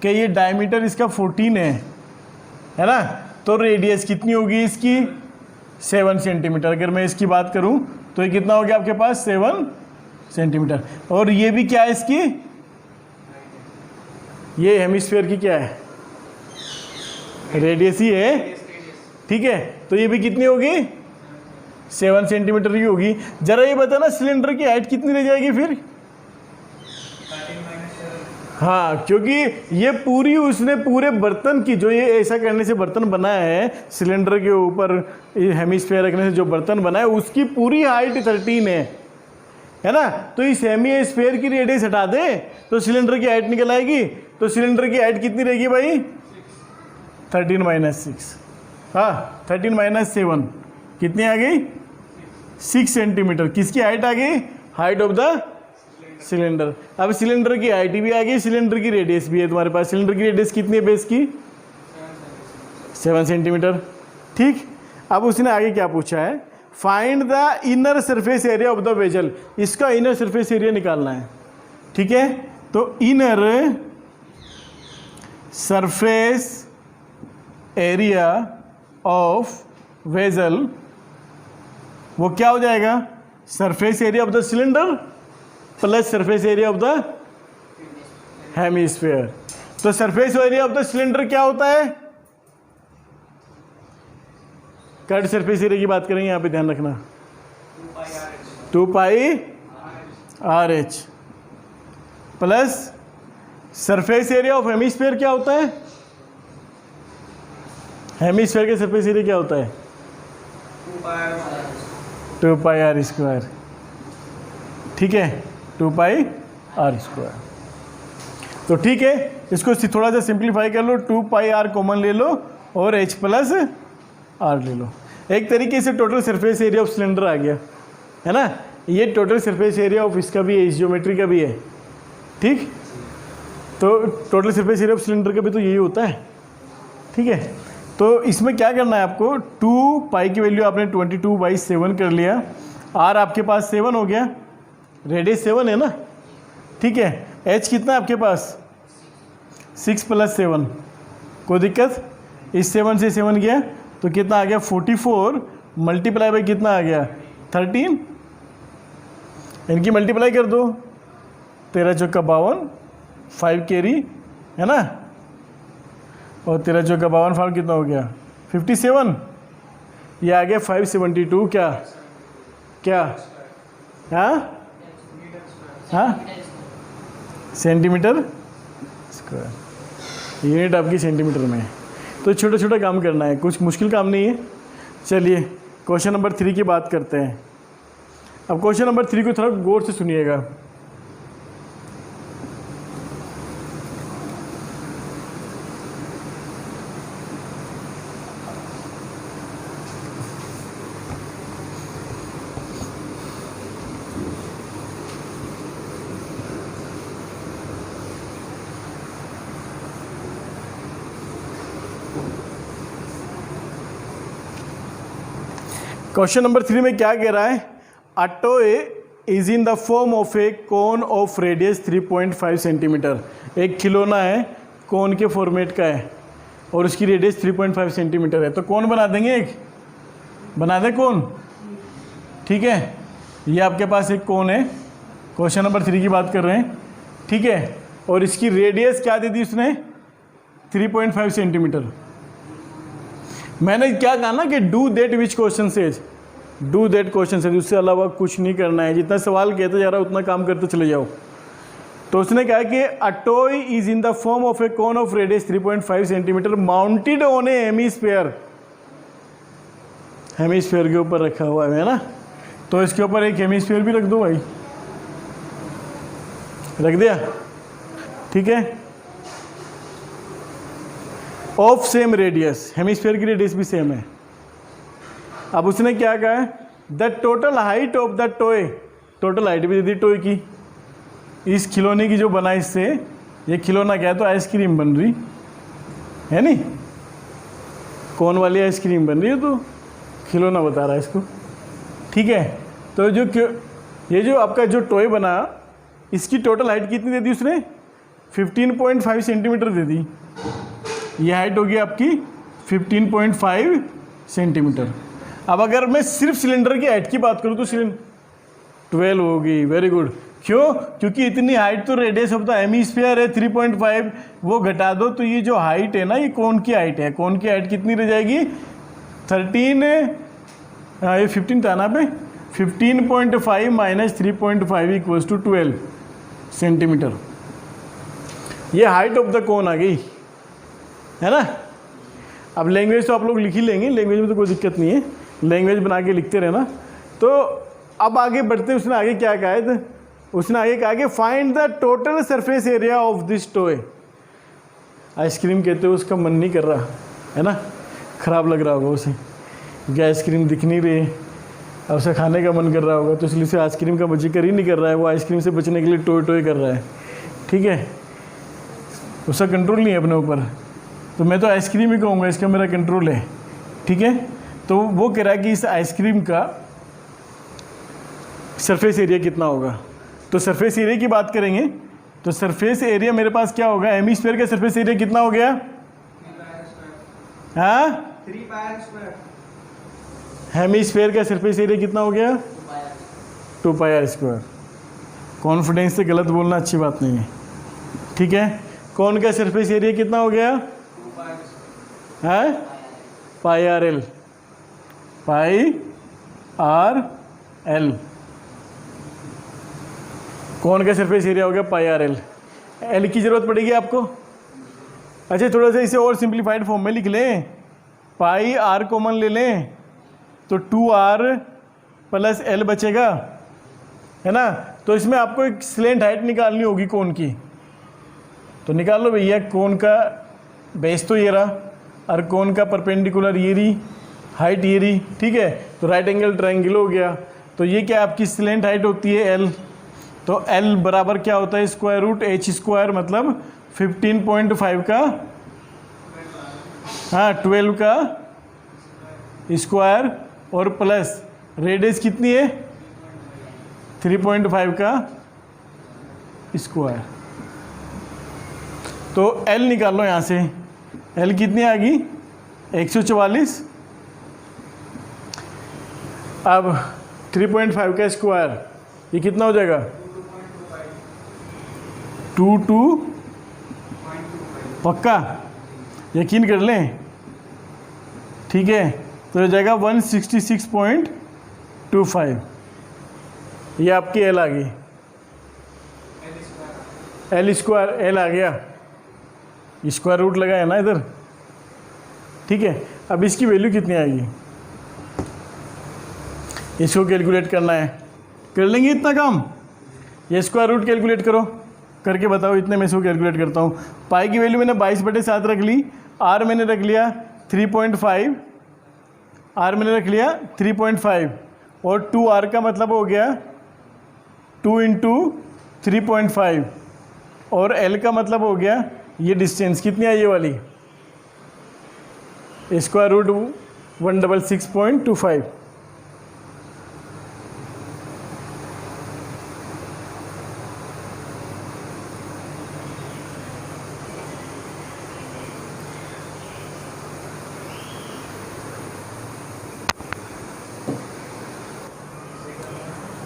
कि ये डायमीटर इसका 14 है ना, तो रेडियस कितनी होगी इसकी? 7 सेंटीमीटर। अगर मैं इसकी बात करूं तो ये कितना हो गया आपके पास? 7 सेंटीमीटर। और ये भी क्या है इसकी? ये हेमिस्फीयर की क्या है? रेडियस ही है, ठीक है। तो ये भी कितनी होगी? 7 सेंटीमीटर की होगी। जरा ये बताना सिलेंडर की हाइट कितनी रह जाएगी फिर? हाँ, क्योंकि ये पूरी उसने पूरे बर्तन की, जो ये ऐसा करने से बर्तन बनाया है, सिलेंडर के ऊपर हेमिस्फीयर रखने से जो बर्तन बना है, उसकी पूरी हाइट 13 है। है ना। तो इस हेमी स्फीयर की रेडियस हटा दे तो सिलेंडर की हाइट निकल आएगी। तो सिलेंडर की हाइट कितनी रहेगी भाई? 13 माइनस 6, हाँ 13 माइनस 7 कितनी आ गई? 6 सेंटीमीटर। किसकी हाइट आ गई? Height of the cylinder. अब सिलेंडर की हाइट भी आ गई, सिलेंडर की रेडियस भी है तुम्हारे पास। सिलेंडर की रेडियस कितनी है बेस की? 7 सेंटीमीटर। ठीक, अब उसने आगे क्या पूछा है? Find the inner surface area of the vessel. इसका इनर सरफेस एरिया निकालना है। ठीक है, तो inner surface area of vessel वो क्या हो जाएगा? Surface area of the cylinder plus surface area of the hemisphere. तो surface area of the cylinder क्या होता है? कर्ड सरफेस एरिया की बात करेंगे, यहां पे ध्यान रखना, 2 pi r h plus surface area of hemisphere क्या होता है? हेमीस्फीयर का सरफेस एरिया क्या होता है? 2 पाई आर स्क्वायर। ठीक है, 2 पाई आर स्क्वायर। तो ठीक है, इसको थोड़ा सा सिंप्लीफाई कर लो, 2 पाई आर कॉमन ले लो और एच प्लस आर ले लो। एक तरीके से total surface area of cylinder आ गया, है ना। ये टोटल सरफेस एरिया ऑफ इसका भी है, इस ज्योमेट्री का भी है। ठीक, तो total surface area of cylinder का भी तो यही होता है। ठीक है, तो इसमें क्या करना है आपको? 2 पाई की वैल्यू आपने 22/7 कर लिया। आर आपके पास 7 हो गया, रेडियस 7 है ना। ठीक है, एच कितना है आपके पास? 6 + 7, कोई दिक्कत? इस 7 से 7 गया तो कितना आ गया? 44 मल्टीप्लाई बाई कितना आ गया? 13। इनकी मल्टीप्लाई कर दो, 13 चौका 52, 5 कैरी, है ना। और 13 चौका 52, 5 कितना हो गया? 57। ये आ गया 572 क्या क्या? हाँ हाँ, सेंटीमीटर स्क्वायर। यूनिट आपकी सेंटीमीटर में है। तो छोटा छोटा काम करना है, कुछ मुश्किल काम नहीं है। चलिए क्वेश्चन नंबर 3 की बात करते हैं। अब क्वेश्चन नंबर 3 को थोड़ा गौर से सुनिएगा। क्वेश्चन नंबर 3 में क्या कह रहा है? A toy is in the form of A cone of radius 3.5 centimetre. एक खिलौना है, कोन के फॉर्मेट का है और उसकी रेडियस 3.5 सेंटीमीटर है। तो कौन बना देंगे? एक बना दे कौन? ठीक है, ये आपके पास एक कोन है, क्वेश्चन नंबर 3 की बात कर रहे हैं। ठीक है, और इसकी रेडियस क्या दे दी उसने? 3.5 सेंटीमीटर। मैंने क्या कहा ना कि do that which question says, do that question says, उससे अलावा कुछ नहीं करना है। जितना सवाल कहते जा रहा है उतना काम करते चले जाओ। तो उसने कहा कि a toy is in the form of A cone of radius 3.5 centimetre mounted on A hemisphere. Hemisphere के ऊपर रखा हुआ है ना, तो इसके ऊपर एक हेमीस्फीयर भी रख दो भाई, रख दिया। ठीक है, ऑफ सेम रेडियस, हेमीस्फीयर की रेडियस भी सेम है। अब उसने क्या कहा है? The total height of the toy, total height भी दे दी टॉय की, इस खिलौने की जो बना इससे। ये खिलौना क्या है? तो आइसक्रीम बन रही है, नहीं कौन वाली आइसक्रीम बन रही है, तो खिलौना बता रहा है इसको। ठीक है, तो ये जो आपका जो टॉय बना, इसकी टोटल हाइट कितनी दे दी उसने? 15.5 सेंटीमीटर दे दी। ये हाइट होगी आपकी 15.5 सेंटीमीटर। अब अगर मैं सिर्फ सिलेंडर की हाइट की बात करूँ तो सिलेंडर 12 होगी। Very good. क्यों? क्योंकि इतनी हाइट तो रेडियस ऑफ द हेमीस्फीयर है 3.5, वो घटा दो तो ये जो हाइट है ना, ये कोन की हाइट है। कोन की हाइट कितनी रह जाएगी? 13, हाँ ये 15 था ना पे, 15.5 माइनस 3.5 इक्वल्स टू 12 सेंटीमीटर। ये हाइट ऑफ द कोन आ गई, है ना। अब लैंग्वेज तो आप लोग लिख ही लेंगे, लैंग्वेज में तो कोई दिक्कत नहीं है, लैंग्वेज बना के लिखते रहना। तो अब आगे बढ़ते उसने आगे क्या कहा है, तो उसने आगे कहा कि find the total surface area of this toy. Ice cream कहते हो उसका मन नहीं कर रहा है ना, ख़राब लग रहा होगा उसे क्योंकि आइसक्रीम दिख नहीं रही है, अब उसे खाने का मन कर रहा होगा, तो इसलिए उसे आइसक्रीम का जिक्र ही नहीं कर रहा है, वो आइसक्रीम से बचने के लिए टॉय टॉय कर रहा है। ठीक है, उसका कंट्रोल नहीं है अपने ऊपर, तो मैं तो आइसक्रीम ही कहूँगा, इसका मेरा कंट्रोल है। ठीक है, तो वो कह रहा है कि इस आइसक्रीम का सरफेस एरिया कितना होगा। तो सरफेस एरिया की बात करेंगे तो सरफेस एरिया मेरे पास क्या होगा, हेमिस्फीयर का सरफेस एरिया कितना हो गया, हाँ 3πr²। हेमिस्फीयर का सरफेस एरिया कितना हो गया, 2πr²। कॉन्फिडेंस से गलत बोलना अच्छी बात नहीं है। ठीक है, कौन का सरफेस एरिया कितना हो गया, 2πr²। है πrl, πrl। कौन का सरफेस एरिया हो गया, πrl। एल की ज़रूरत पड़ेगी आपको। अच्छा, थोड़ा सा इसे और सिंप्लीफाइड फॉर्म में लिख लें, पाई आर कॉमन ले लें तो 2r + l बचेगा, है ना। तो इसमें आपको एक स्लेंट हाइट निकालनी होगी कोन की, तो निकाल लो भैया। कोन का बेस तो ये रहा और कोन का परपेंडिकुलर ये रही, हाइट ये रही। ठीक है, तो राइट एंगल ट्रायंगल हो गया। तो ये क्या आपकी स्लेंट हाइट होती है l, तो l बराबर क्या होता है, √h², मतलब 15.5 का, हाँ 12 का स्क्वायर और प्लस रेडियस कितनी है, 3.5 का स्क्वायर। तो L निकाल लो यहाँ से, L कितनी आ गई, 144। अब 3.5 का स्क्वायर ये कितना हो जाएगा, 22, पक्का यकीन कर लें। ठीक है, तो हो जाएगा 166.25। ये आपकी L आ गई, L², L आ गया, स्क्वायर रूट लगाया ना इधर। ठीक है, अब इसकी वैल्यू कितनी आएगी, इसको कैलकुलेट करना है, कर लेंगे इतना काम। ये स्क्वायर रूट कैलकुलेट करो, करके बताओ, इतने में इसको कैलकुलेट करता हूँ। पाई की वैल्यू मैंने 22/7 रख ली, आर मैंने रख लिया 3.5, आर मैंने रख लिया 3.5 और 2r का मतलब हो गया 2 × 3.5 और l का मतलब हो गया ये डिस्टेंस कितनी है ये वाली, √166.25।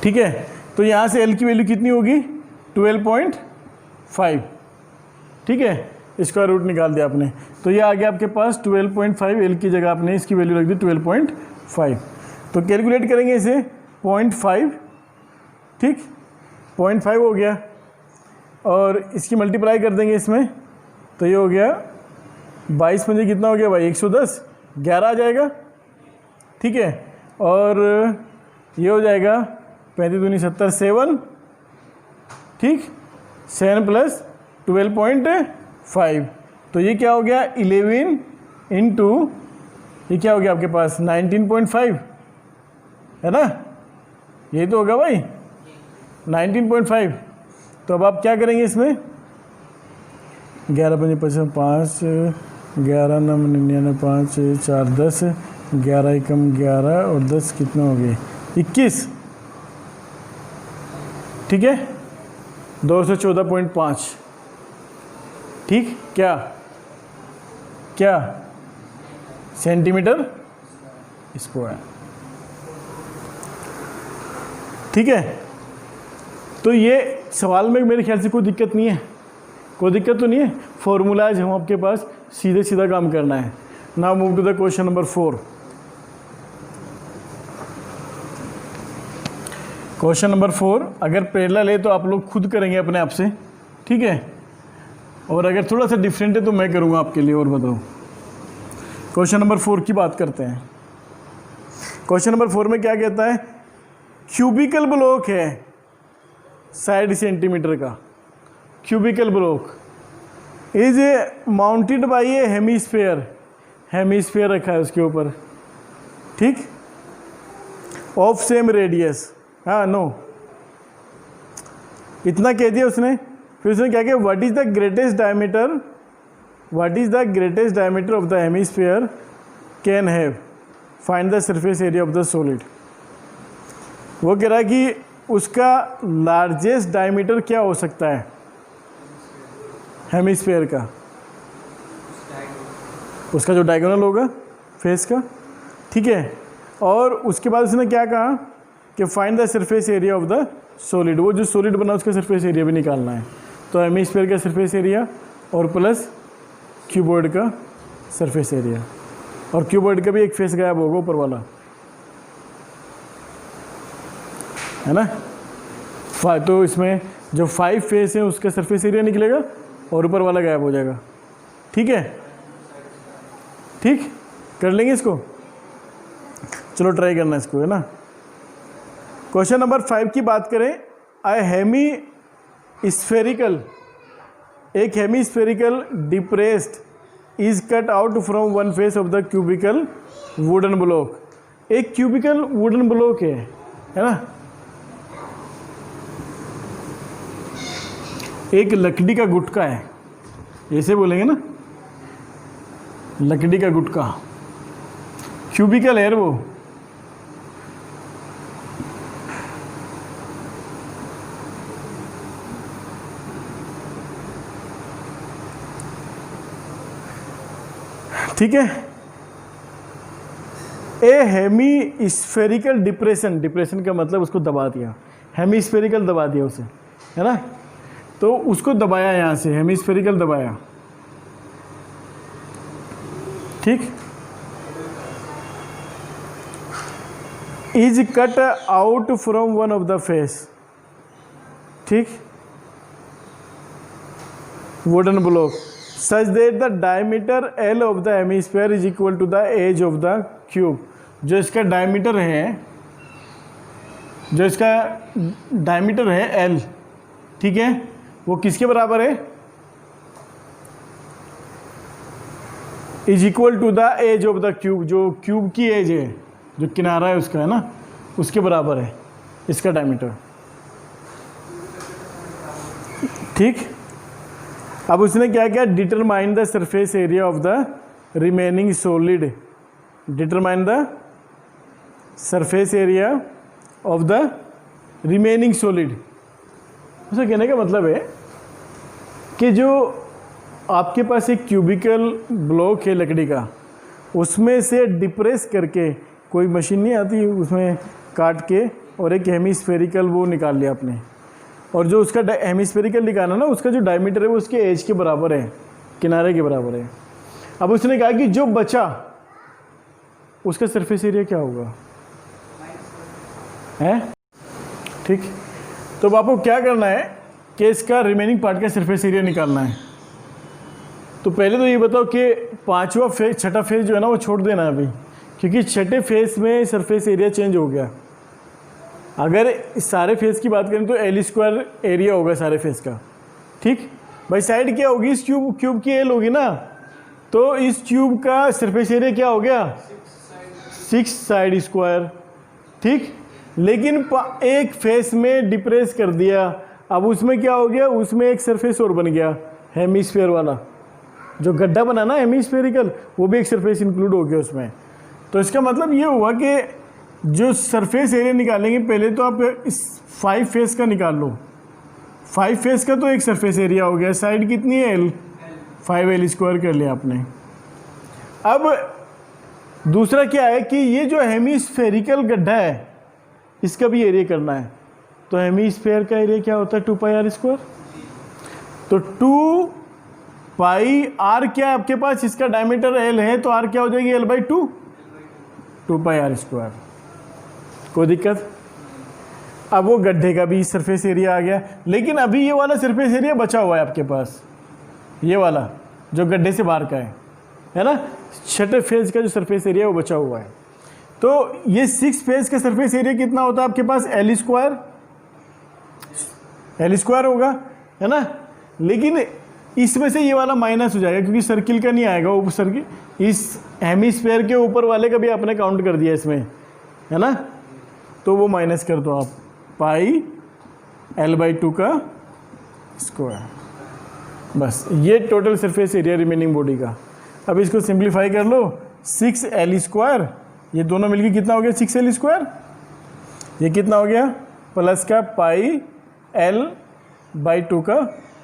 ठीक है, तो यहाँ से L की वैल्यू कितनी होगी, 12.5। ठीक है, इसका रूट निकाल दिया आपने, तो ये आ गया आपके पास 12.5। L की जगह आपने इसकी वैल्यू रख दी 12.5। तो कैलकुलेट करेंगे इसे 0.5, ठीक 0.5 हो गया और इसकी मल्टीप्लाई कर देंगे इसमें, तो ये हो गया 22 पंजे कितना हो गया भाई, 110, 11 आ जाएगा। ठीक है, और ये हो जाएगा 35 दूनी 70, 7, ठीक 7 + 12.5, तो ये क्या हो गया 11 × ये क्या हो गया आपके पास 19.5, है ना, यही तो होगा भाई 19.5। तो अब आप क्या करेंगे इसमें, 11 × 5, 11 × 9 99, 5 4 10, 11 × 11 और 10 कितना हो गए 21। ठीक है, 214.5। ठीक, क्या क्या सेंटीमीटर स्क्वायर। ठीक है, तो ये सवाल में मेरे ख्याल से कोई दिक्कत नहीं है, कोई दिक्कत तो नहीं है। फॉर्मूलाज हम आपके पास सीधे सीधा काम करना है। Now move to the question number 4। Question number 4 अगर पैरेलल है तो आप लोग खुद करेंगे अपने आप से, ठीक है, और अगर थोड़ा सा डिफरेंट है तो मैं करूँगा आपके लिए। और बताओ, क्वेश्चन नंबर 4 की बात करते हैं। क्वेश्चन नंबर 4 में क्या कहता है क्यूबिकल ब्लॉक है 60 सेंटीमीटर का, cubical block is mounted by A hemisphere, hemisphere रखा है उसके ऊपर, ठीक, ऑफ सेम रेडियस, हाँ नो, इतना कह दिया उसने। फिर उसने क्या किया, what is the greatest diameter, what is the greatest diameter of the hemisphere can have, find the surface area of the solid. वो कह रहा है कि उसका लार्जेस्ट डायमीटर क्या हो सकता है हेमीस्फेयर का, उसका जो डायगोनल होगा फेस का, ठीक है। और उसके बाद उसने क्या कहा कि find the surface area of the solid, वो जो सॉलिड बना उसका सरफेस एरिया भी निकालना है। तो हेमीस्फेयर का सरफेस एरिया और प्लस क्यूबॉइड का सरफेस एरिया, और क्यूबॉइड का भी एक फेस गायब होगा ऊपर वाला, है ना। तो इसमें जो 5 फेस है उसका सरफेस एरिया निकलेगा और ऊपर वाला गायब हो जाएगा, ठीक है। ठीक, कर लेंगे इसको, चलो ट्राई करना इसको, है ना। क्वेश्चन नंबर 5 की बात करें, हेमी स्फेरिकल, एक hemispherical depressed is cut out from one face of the cubical wooden block, एक क्यूबिकल वुडन ब्लॉक है ना, एक लकड़ी का गुटका है, ऐसे बोलेंगे ना, लकड़ी का गुटका, क्यूबिकल है वो, ठीक है। ए हेमी स्फेरिकल डिप्रेशन, डिप्रेशन का मतलब उसको दबा दिया, हेमी स्फेरिकल दबा दिया उसे, है ना, तो उसको दबाया यहाँ से, हेमी स्फेरिकल दबाया, ठीक। Is cut out from one of the face, ठीक, wooden block, such that the diameter l of the hemisphere is equal to the edge of the cube. जो इसका डायमीटर है, जो इसका डायमीटर है एल, ठीक है, वो किसके बराबर है, is equal to the edge of the cube, जो क्यूब की एज है, जो किनारा है उसका, है ना, उसके बराबर है इसका डायमीटर, ठीक। अब उसने क्या किया, determine the surface area of the remaining solid, determine the surface area of the remaining solid. उसका कहने का मतलब है कि जो आपके पास एक क्यूबिकल ब्लॉक है लकड़ी का, उसमें से डिप्रेस करके, कोई मशीन नहीं आती उसमें काट के, और एक हेमीस्फेरिकल वो निकाल लिया आपने, और जो उसका हेमीस्फेरिकल निकाला ना, उसका जो डायमीटर है वो उसके एज के बराबर है, किनारे के बराबर है। अब उसने कहा कि जो बचा उसका सरफेस एरिया क्या होगा, है, ठीक। तो अब आपको क्या करना है कि इसका रिमेनिंग पार्ट का सरफेस एरिया निकालना है। तो पहले तो ये बताओ कि पांचवा फेज, छठा फेज जो है ना वो छोड़ देना है अभी, क्योंकि छठे फेज में सरफेस एरिया चेंज हो गया। अगर सारे फेज की बात करें तो एल स्क्वायर एरिया होगा सारे फेज का, ठीक भाई। साइड क्या होगी, इस क्यूब की एल होगी ना, तो इस क्यूब का सरफेस एरिया क्या हो गया, 6 साइड स्क्वायर, ठीक। लेकिन एक फेस में डिप्रेस कर दिया, अब उसमें क्या हो गया, उसमें एक सरफेस और बन गया हेमीस्फेयर वाला, जो गड्ढा बना ना हेमीस्फेरिकल, वो भी एक सरफेस इंक्लूड हो गया उसमें। तो इसका मतलब ये हुआ कि जो सरफेस एरिया निकालेंगे, पहले तो आप इस 5 फेस का निकाल लो, 5 फेस का तो एक सरफेस एरिया हो गया, साइड कितनी है एल, 5L स्क्वायर कर लिया आपने। अब दूसरा क्या है कि ये जो हेमीस्फेरिकल गड्ढा है इसका भी एरिया करना है, तो हेमीस्फेयर का एरिया क्या होता है, 2πr स्क्वायर। तो 2πr क्या है आपके पास, इसका डायमीटर एल है, तो आर क्या हो जाएगी, L/2, 2πr स्क्वायर। कोई दिक्कत। अब वो गड्ढे का भी सरफेस एरिया आ गया, लेकिन अभी ये वाला सरफेस एरिया बचा हुआ है आपके पास, ये वाला जो गड्ढे से बाहर का है ना, छठे फेज का जो सरफेस एरिया वो बचा हुआ है। तो ये 6 फेज का सरफेस एरिया कितना होता है आपके पास, एल स्क्वायर होगा, है ना। लेकिन इसमें से ये वाला माइनस हो जाएगा क्योंकि सर्किल का नहीं आएगा, ऊपर सर्किल इस हेमिस्फेयर के ऊपर वाले का भी आपने काउंट कर दिया इसमें, है ना। तो वो माइनस कर दो आप, पाई L/2 का स्क्वायर, बस ये total surface area remaining body का। अब इसको सिंप्लीफाई कर लो, 6L², ये दोनों मिलके कितना हो गया 6L², ये कितना हो गया प्लस का पाई L/2 का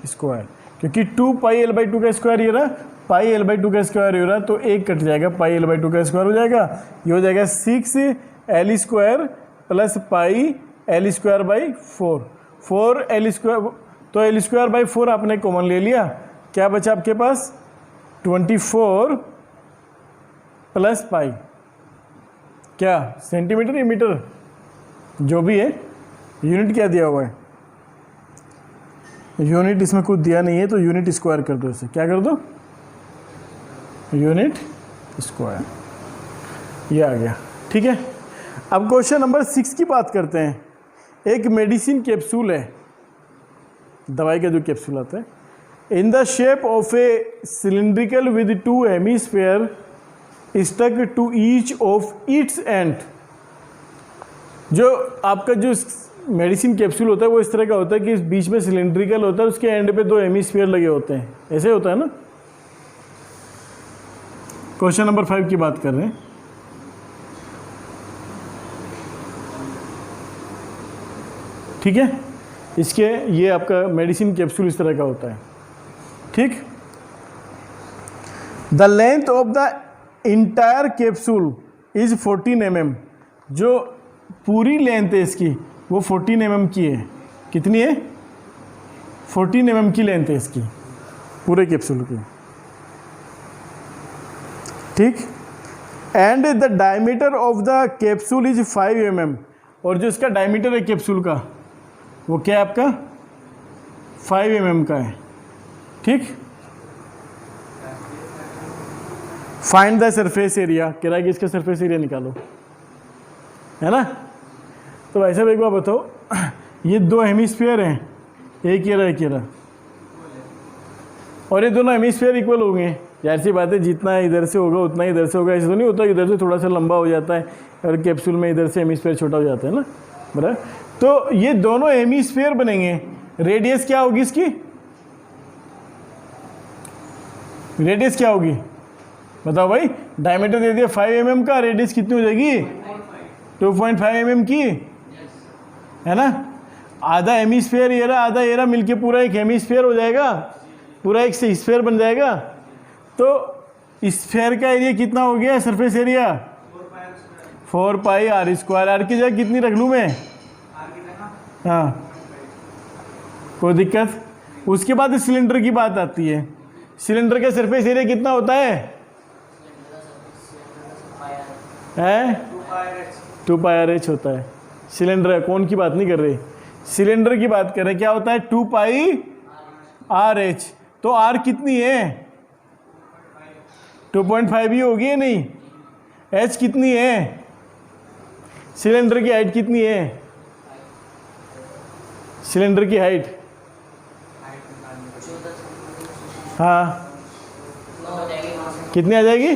स्क्वायर, क्योंकि 2 पाई L/2 का स्क्वायर ये रहा, पाई L/2 का स्क्वायर हो रहा, तो एक कट जाएगा, पाई L/2 का स्क्वायर हो जाएगा, ये हो जाएगा 6L² plus pi L²/4, 4L², तो L²/4 आपने कॉमन ले लिया, क्या बचा आपके पास 24 प्लस पाई, क्या सेंटीमीटर या मीटर, जो भी है, यूनिट क्या दिया हुआ है, यूनिट इसमें कुछ दिया नहीं है, तो यूनिट स्क्वायर कर दो, इसे क्या कर दो, यूनिट स्क्वायर, ये आ गया, ठीक है। अब क्वेश्चन नंबर 6 की बात करते हैं। एक मेडिसिन कैप्सूल है, दवाई का जो कैप्सूल आता है, in the shape of a cylindrical with 2 hemisphere stuck to each of its end. जो आपका जो मेडिसिन कैप्सूल होता है वो इस तरह का होता है कि इस बीच में सिलिंड्रिकल होता है, उसके एंड पे 2 हेमिस्फीयर लगे होते हैं, ऐसे होता है ना। क्वेश्चन नंबर 5 की बात कर रहे हैं। ठीक है, इसके ये आपका मेडिसिन कैप्सूल इस तरह का होता है, ठीक। The length of the entire capsule is 14 mm, जो पूरी लेंथ है इसकी वो 14 mm की है। कितनी है, 14 mm की लेंथ है इसकी पूरे कैप्सूल की, ठीक। And the diameter of the capsule is 5 mm, और जो इसका डायमीटर है कैप्सूल का वो क्या है आपका 5 mm का है, ठीक। फाइंड द सरफेस एरिया, कह रहा है कि इसका सरफेस एरिया निकालो, है ना। तो वैसे भी एक बार बताओ, ये 2 हेमिस्फीयर हैं, एक ये रहा एक ये रहा, और ये दोनों हेमिस्फीयर इक्वल होंगे, जाहिर सी बात है, जितना इधर से होगा उतना ही इधर से होगा, ऐसे तो नहीं होता, इधर से थोड़ा सा लंबा हो जाता है और कैप्सूल में इधर से हेमिस्फीयर छोटा हो जाता है ना, बराबर। तो ये दोनों हेमिस्फीयर बनेंगे, रेडियस क्या होगी इसकी, रेडियस क्या होगी बताओ भाई, डायमीटर दे दिया 5 mm का, रेडियस कितनी हो जाएगी 2.5 mm की, है ना। आधा हेमिस्फीयर ये रहा, आधा ये रहा, मिलके पूरा एक हेमिस्फीयर हो जाएगा, पूरा एक स्फीयर बन जाएगा। तो स्फीयर का एरिया कितना हो गया, surface area 4 pi R², are की जगह कितनी रख लूँ मैं, हाँ कोई दिक्कत। उसके बाद सिलेंडर की बात आती है, सिलेंडर का सरफेस एरिया कितना होता है 2 पाई RH होता है। सिलेंडर कौन की बात नहीं कर रहे, सिलेंडर की बात कर रहे, क्या होता है 2 पाई RH। तो R कितनी है 2.5 ही होगी या नहीं, H कितनी है, सिलेंडर की हाइट कितनी है, सिलेंडर की हाइट, हाँ कितनी आ जाएगी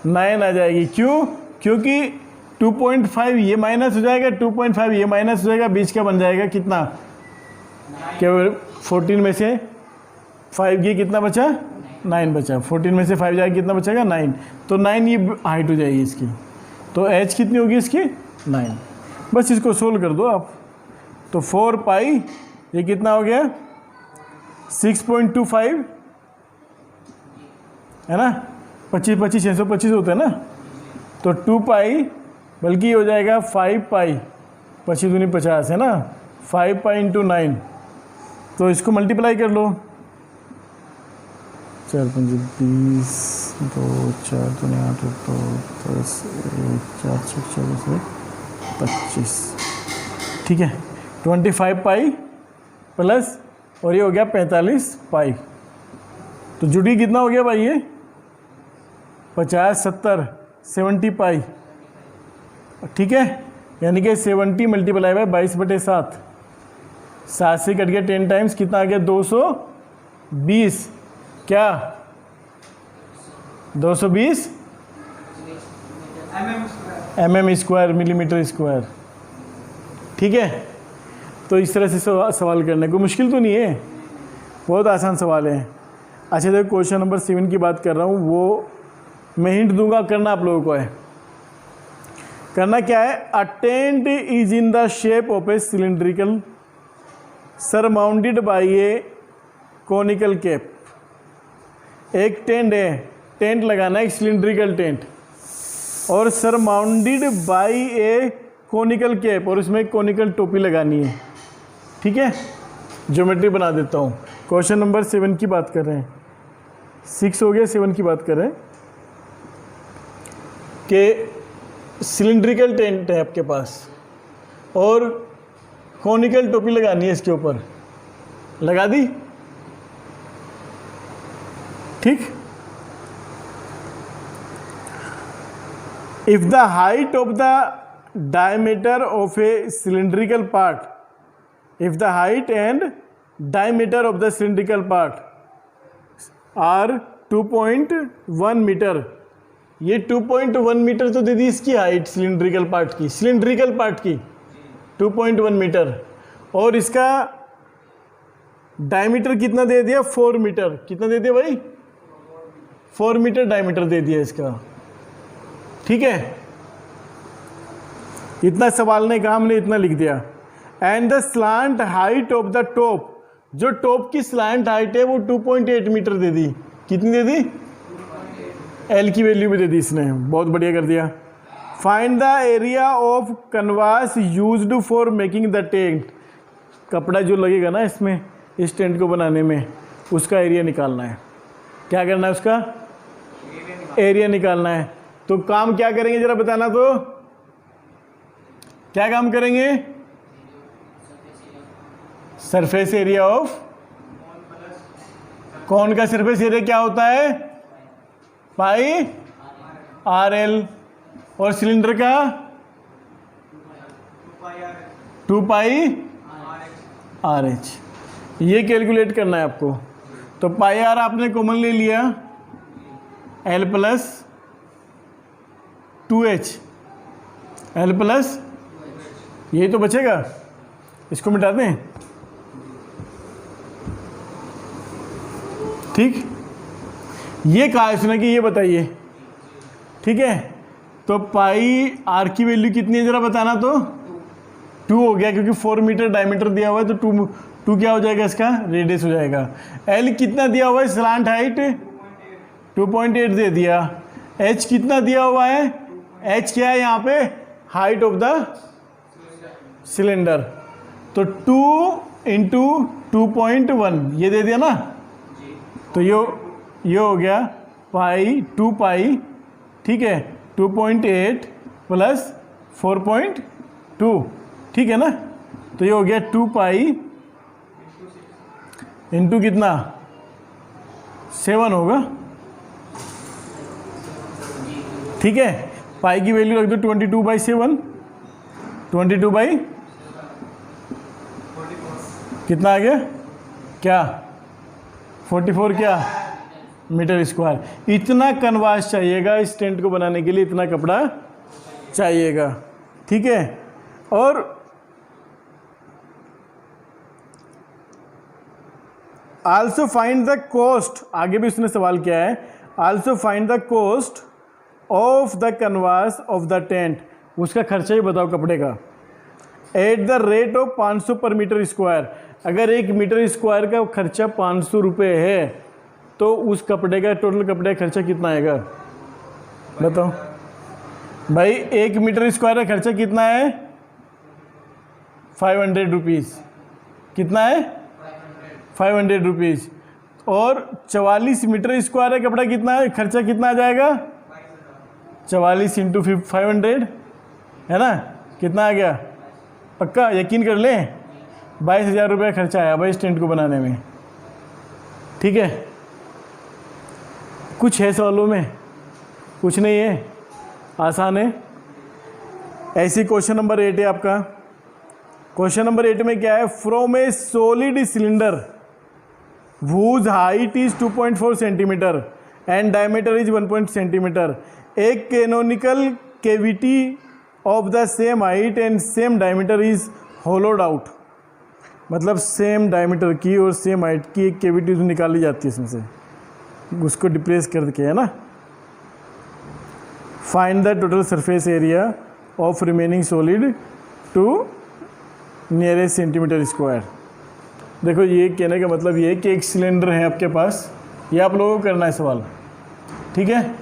9 आ जाएगी। क्यों, क्योंकि 2.5 ये माइनस हो जाएगा, 2.5 ये माइनस हो जाएगा, बीच का बन जाएगा कितना, केवल 14 में से 5 ये कितना बचा 9 बचा, 14 में से 5 जाएगा कितना बचेगा 9, तो 9 ये हाइट हो जाएगी इसकी। तो H कितनी होगी इसकी 9, बस इसको सोल्व कर दो आप। तो 4 पाई ये कितना हो गया 6.25, है ना, 25 625 होते हैं ना, तो 2 पाई बल्कि हो जाएगा 5 पाई, 25 दूनी 50 है ना, 5 पाई इंटू 9, तो इसको मल्टीप्लाई कर लो, 4 5 20, 2 4 दूनी 8 2 10 4 6 24 25, ठीक है। 25 पाई प्लस और ये हो गया 45 पाई, तो जुड़ी कितना हो गया भाई ये 50 70 70 पाई, ठीक है, यानी कि 70 मल्टीप्लाई बाय 22/7, 7 से कट गया 10 टाइम्स, कितना आ गया 220, क्या 220 mm स्क्वायर, मिलीमीटर स्क्वायर। ठीक है, तो इस तरह से सवाल करने को मुश्किल तो नहीं है, बहुत आसान सवाल है। अच्छा देखो क्वेश्चन नंबर 7 की बात कर रहा हूँ, वो मैं हिंट दूंगा, करना आप लोगों को है। करना क्या है, a tent is in the shape of a cylindrical surmounted by a conical cap. एक टेंट है, टेंट लगाना है, एक सिलिंड्रिकल टेंट, और surmounted by a conical cap, और उसमें एक कॉनिकल टोपी लगानी है। ठीक है, ज्योमेट्री बना देता हूँ। क्वेश्चन नंबर 7 की बात कर रहे हैं, 6 हो गया, 7 की बात कर रहे हैं कि सिलिंड्रिकल टेंट है आपके पास और कॉनिकल टोपी लगानी है इसके ऊपर, लगा दी। ठीक, if the height of the diameter of a cylindrical part, if the height and diameter of the cylindrical part are 2.1 metre, ये 2.1 मीटर तो दे दी इसकी हाइट सिलिंड्रिकल पार्ट की, सिलिंड्रिकल पार्ट की 2.1 मीटर, और इसका डायमीटर कितना दे दिया 4 मीटर, कितना दे दिया भाई 4 मीटर डायमीटर दे दिया इसका। ठीक है, इतना सवाल ने कहा, हमने इतना लिख दिया। And the slant height of the top, जो टॉप की स्लांट हाइट है वो 2.8 मीटर दे दी, कितनी दे दी, एल की वैल्यू भी दे दी इसने, बहुत बढ़िया कर दिया। Find the area of canvas used for making the tent, कपड़ा जो लगेगा ना इसमें, इस टेंट को बनाने में, उसका एरिया निकालना है। क्या करना है, उसका एरिया निकालना है। तो काम क्या करेंगे जरा बताना, तो क्या काम करेंगे, सरफेस एरिया ऑफ कौन का सरफेस एरिया क्या होता है, पाई RL, और सिलेंडर का 2 पाई RH। ये कैलकुलेट करना है आपको। तो पाई R आपने कॉमन ले लिया, L plus 2H, L plus यही तो बचेगा, इसको मिटा दें। ठीक, ये कहा इसने कि ये बताइए। ठीक है, तो पाई R की वैल्यू कितनी है जरा बताना, तो 2 हो गया, क्योंकि 4 मीटर डायमीटर दिया हुआ है, तो 2 क्या हो जाएगा, इसका रेडियस हो जाएगा। L कितना दिया हुआ है, स्लांट हाइट 2.8 दे दिया। H कितना दिया हुआ है, H क्या है यहाँ पे, हाइट ऑफ द सिलेंडर, तो 2 इंटू 2.1 ये दे दिया ना, तो ये हो गया पाई 2 पाई। ठीक है, 2.8 प्लस 4.2, ठीक है ना, तो ये हो गया 2 पाई इंटू कितना 7 होगा। ठीक है, पाई की वैल्यू रख दो 22/7, 22 कितना आ गया, क्या 44 क्या मीटर स्क्वायर। इतना कनवास चाहिएगा इस टेंट को बनाने के लिए, इतना कपड़ा चाहिएगा। ठीक है, और आल्सो फाइंड द कॉस्ट, आगे भी उसने सवाल किया है, also find the cost of the canvas of the tent, उसका खर्चा ही बताओ कपड़े का, एट द रेट ऑफ 500 पर मीटर स्क्वायर। अगर 1 मीटर स्क्वायर का खर्चा 500 रुपये है, तो उस कपड़े का टोटल कपड़े का खर्चा कितना आएगा बताओ भाई। 1 मीटर स्क्वायर का खर्चा कितना है, 500 रुपीज़, कितना है 500 रुपीज़, और 44 मीटर स्क्वायर का कपड़ा कितना है, खर्चा कितना आ जाएगा, 44 इंटू 500 है ना, कितना आ गया, पक्का यकीन कर लें 22,000 रुपये खर्चा आया भाई इस टेंट को बनाने में। ठीक है, कुछ है सवालों में, कुछ नहीं है, आसान है। ऐसी क्वेश्चन नंबर 8 है आपका। क्वेश्चन नंबर 8 में क्या है, from a solid cylinder whose height is 2.4 centimetre and diameter is 1 centimetre, एक canonical cavity of the same height and same diameter is hollowed out. मतलब सेम डायमीटर की और सेम हाइट की एक कैविटी निकाली जाती है इसमें से, उसको डिप्रेस करके, है ना। Find the total surface area of remaining solid to nearest centimetre square. देखो ये कहने का मतलब ये है कि एक सिलेंडर है आपके पास, ये आप लोगों को करना है सवाल, ठीक है।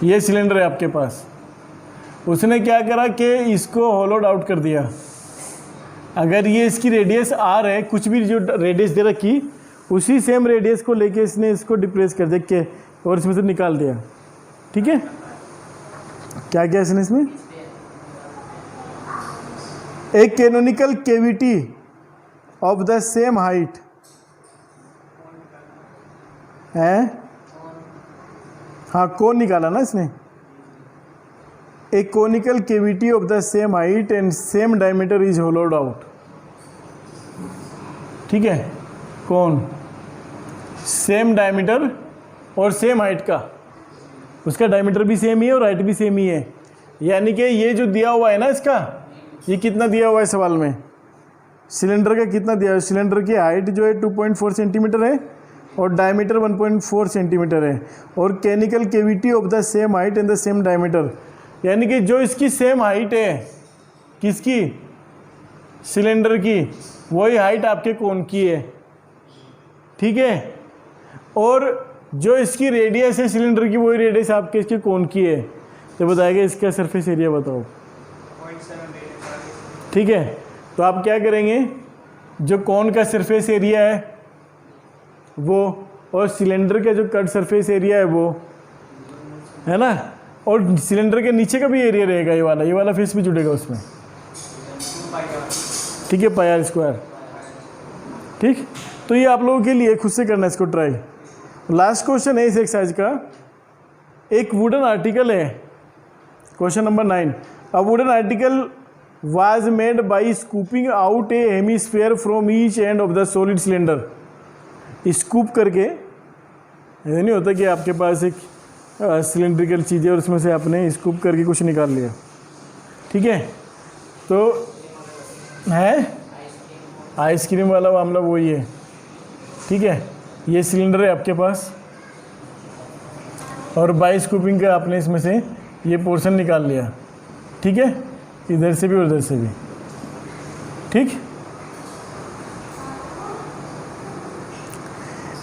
ये सिलेंडर है आपके पास, उसने क्या करा कि इसको होलोड आउट कर दिया। अगर ये इसकी रेडियस आर है, कुछ भी जो रेडियस दे रखी उसी सेम रेडियस को लेके इसने इसको डिप्रेस कर दिया के और इसमें से निकाल दिया, ठीक है। क्या क्या इसने इसमें, एक canonical cavity of the same height है, हाँ कौन निकाला ना इसने, एक conical cavity of the same height and same diameter is hollowed out, ठीक है। कौन, सेम डायमीटर और सेम हाइट का, उसका डायमीटर भी सेम ही है और हाइट भी सेम ही है। यानी कि ये जो दिया हुआ है ना इसका, ये कितना दिया हुआ है सवाल में, सिलेंडर का कितना दिया है, सिलेंडर की हाइट जो है 2.4 सेंटीमीटर है और डायमीटर 1.4 सेंटीमीटर है, और conical cavity of the same height and the same diameter, यानी कि जो इसकी सेम हाइट है, किसकी, सिलेंडर की, वही हाइट आपके कोन की है, ठीक है। और जो इसकी रेडियस है सिलेंडर की, वही रेडियस आपके इसके कोन की है। तो बताएगा इसका सरफेस एरिया बताओ, 0.78, ठीक है। तो आप क्या करेंगे, जो कोन का सरफेस एरिया है वो, और सिलेंडर का जो कट सरफेस एरिया है वो, है ना, और सिलेंडर के नीचे का भी एरिया रहेगा, ये वाला फेस भी जुड़ेगा उसमें, ठीक है, पाई आर स्क्वायर, ठीक। तो ये आप लोगों के लिए खुद से करना है इसको ट्राई। लास्ट क्वेश्चन है इस एक्सरसाइज का, एक वुडन आर्टिकल है, question number 9। A wooden article was made by scooping out A hemisphere from each end of the solid cylinder. Scoop करके, ऐसा नहीं होता कि आपके पास एक सिलेंड्रिकल चीज़ है और उसमें से आपने स्कूप करके कुछ निकाल लिया, ठीक है। तो है आइसक्रीम वाला मामला वही है, ठीक है। ये सिलेंडर है आपके पास और बाई स्कूपिंग का आपने इसमें से ये पोर्शन निकाल लिया, ठीक है, इधर से भी और उधर से भी, ठीक।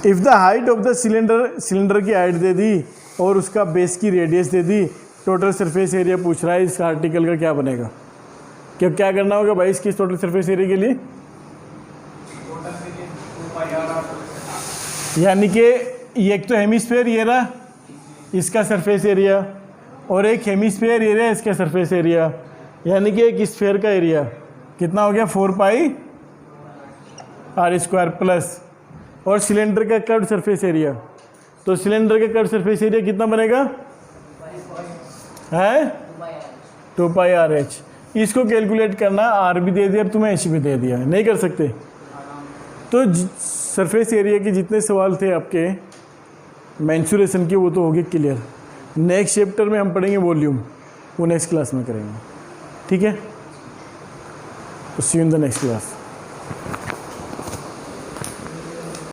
If the height of the cylinder की हाइट दे दी और उसका बेस की रेडियस दे दी, टोटल सरफेस एरिया पूछ रहा है, इस आर्टिकल का क्या बनेगा। क्या करना होगा भाई इसकी टोटल सरफेस एरिया के लिए, यानी कि एक तो हेमिस्फीयर ये रहा इसका सरफेस एरिया, और एक हेमिस्फीयर ये रहा इसका सरफेस एरिया, यानी कि एक स्फीयर का एरिया कितना हो गया, 4 पाई आर स्क्वायर प्लस, और सिलेंडर का कर्व सरफेस एरिया, तो सिलेंडर का कर्व सरफेस एरिया कितना बनेगा है 2 पाई आर एच। इसको कैलकुलेट करना, आर भी दे दिया अब तुम्हें, एच भी दे दिया, नहीं कर सकते। तो सरफेस एरिया के जितने सवाल थे आपके मेंसुरेशन के, वो तो हो गए क्लियर। नेक्स्ट चैप्टर में हम पढ़ेंगे वॉल्यूम, वो नेक्स्ट क्लास में करेंगे, ठीक है। तो see you in the next class.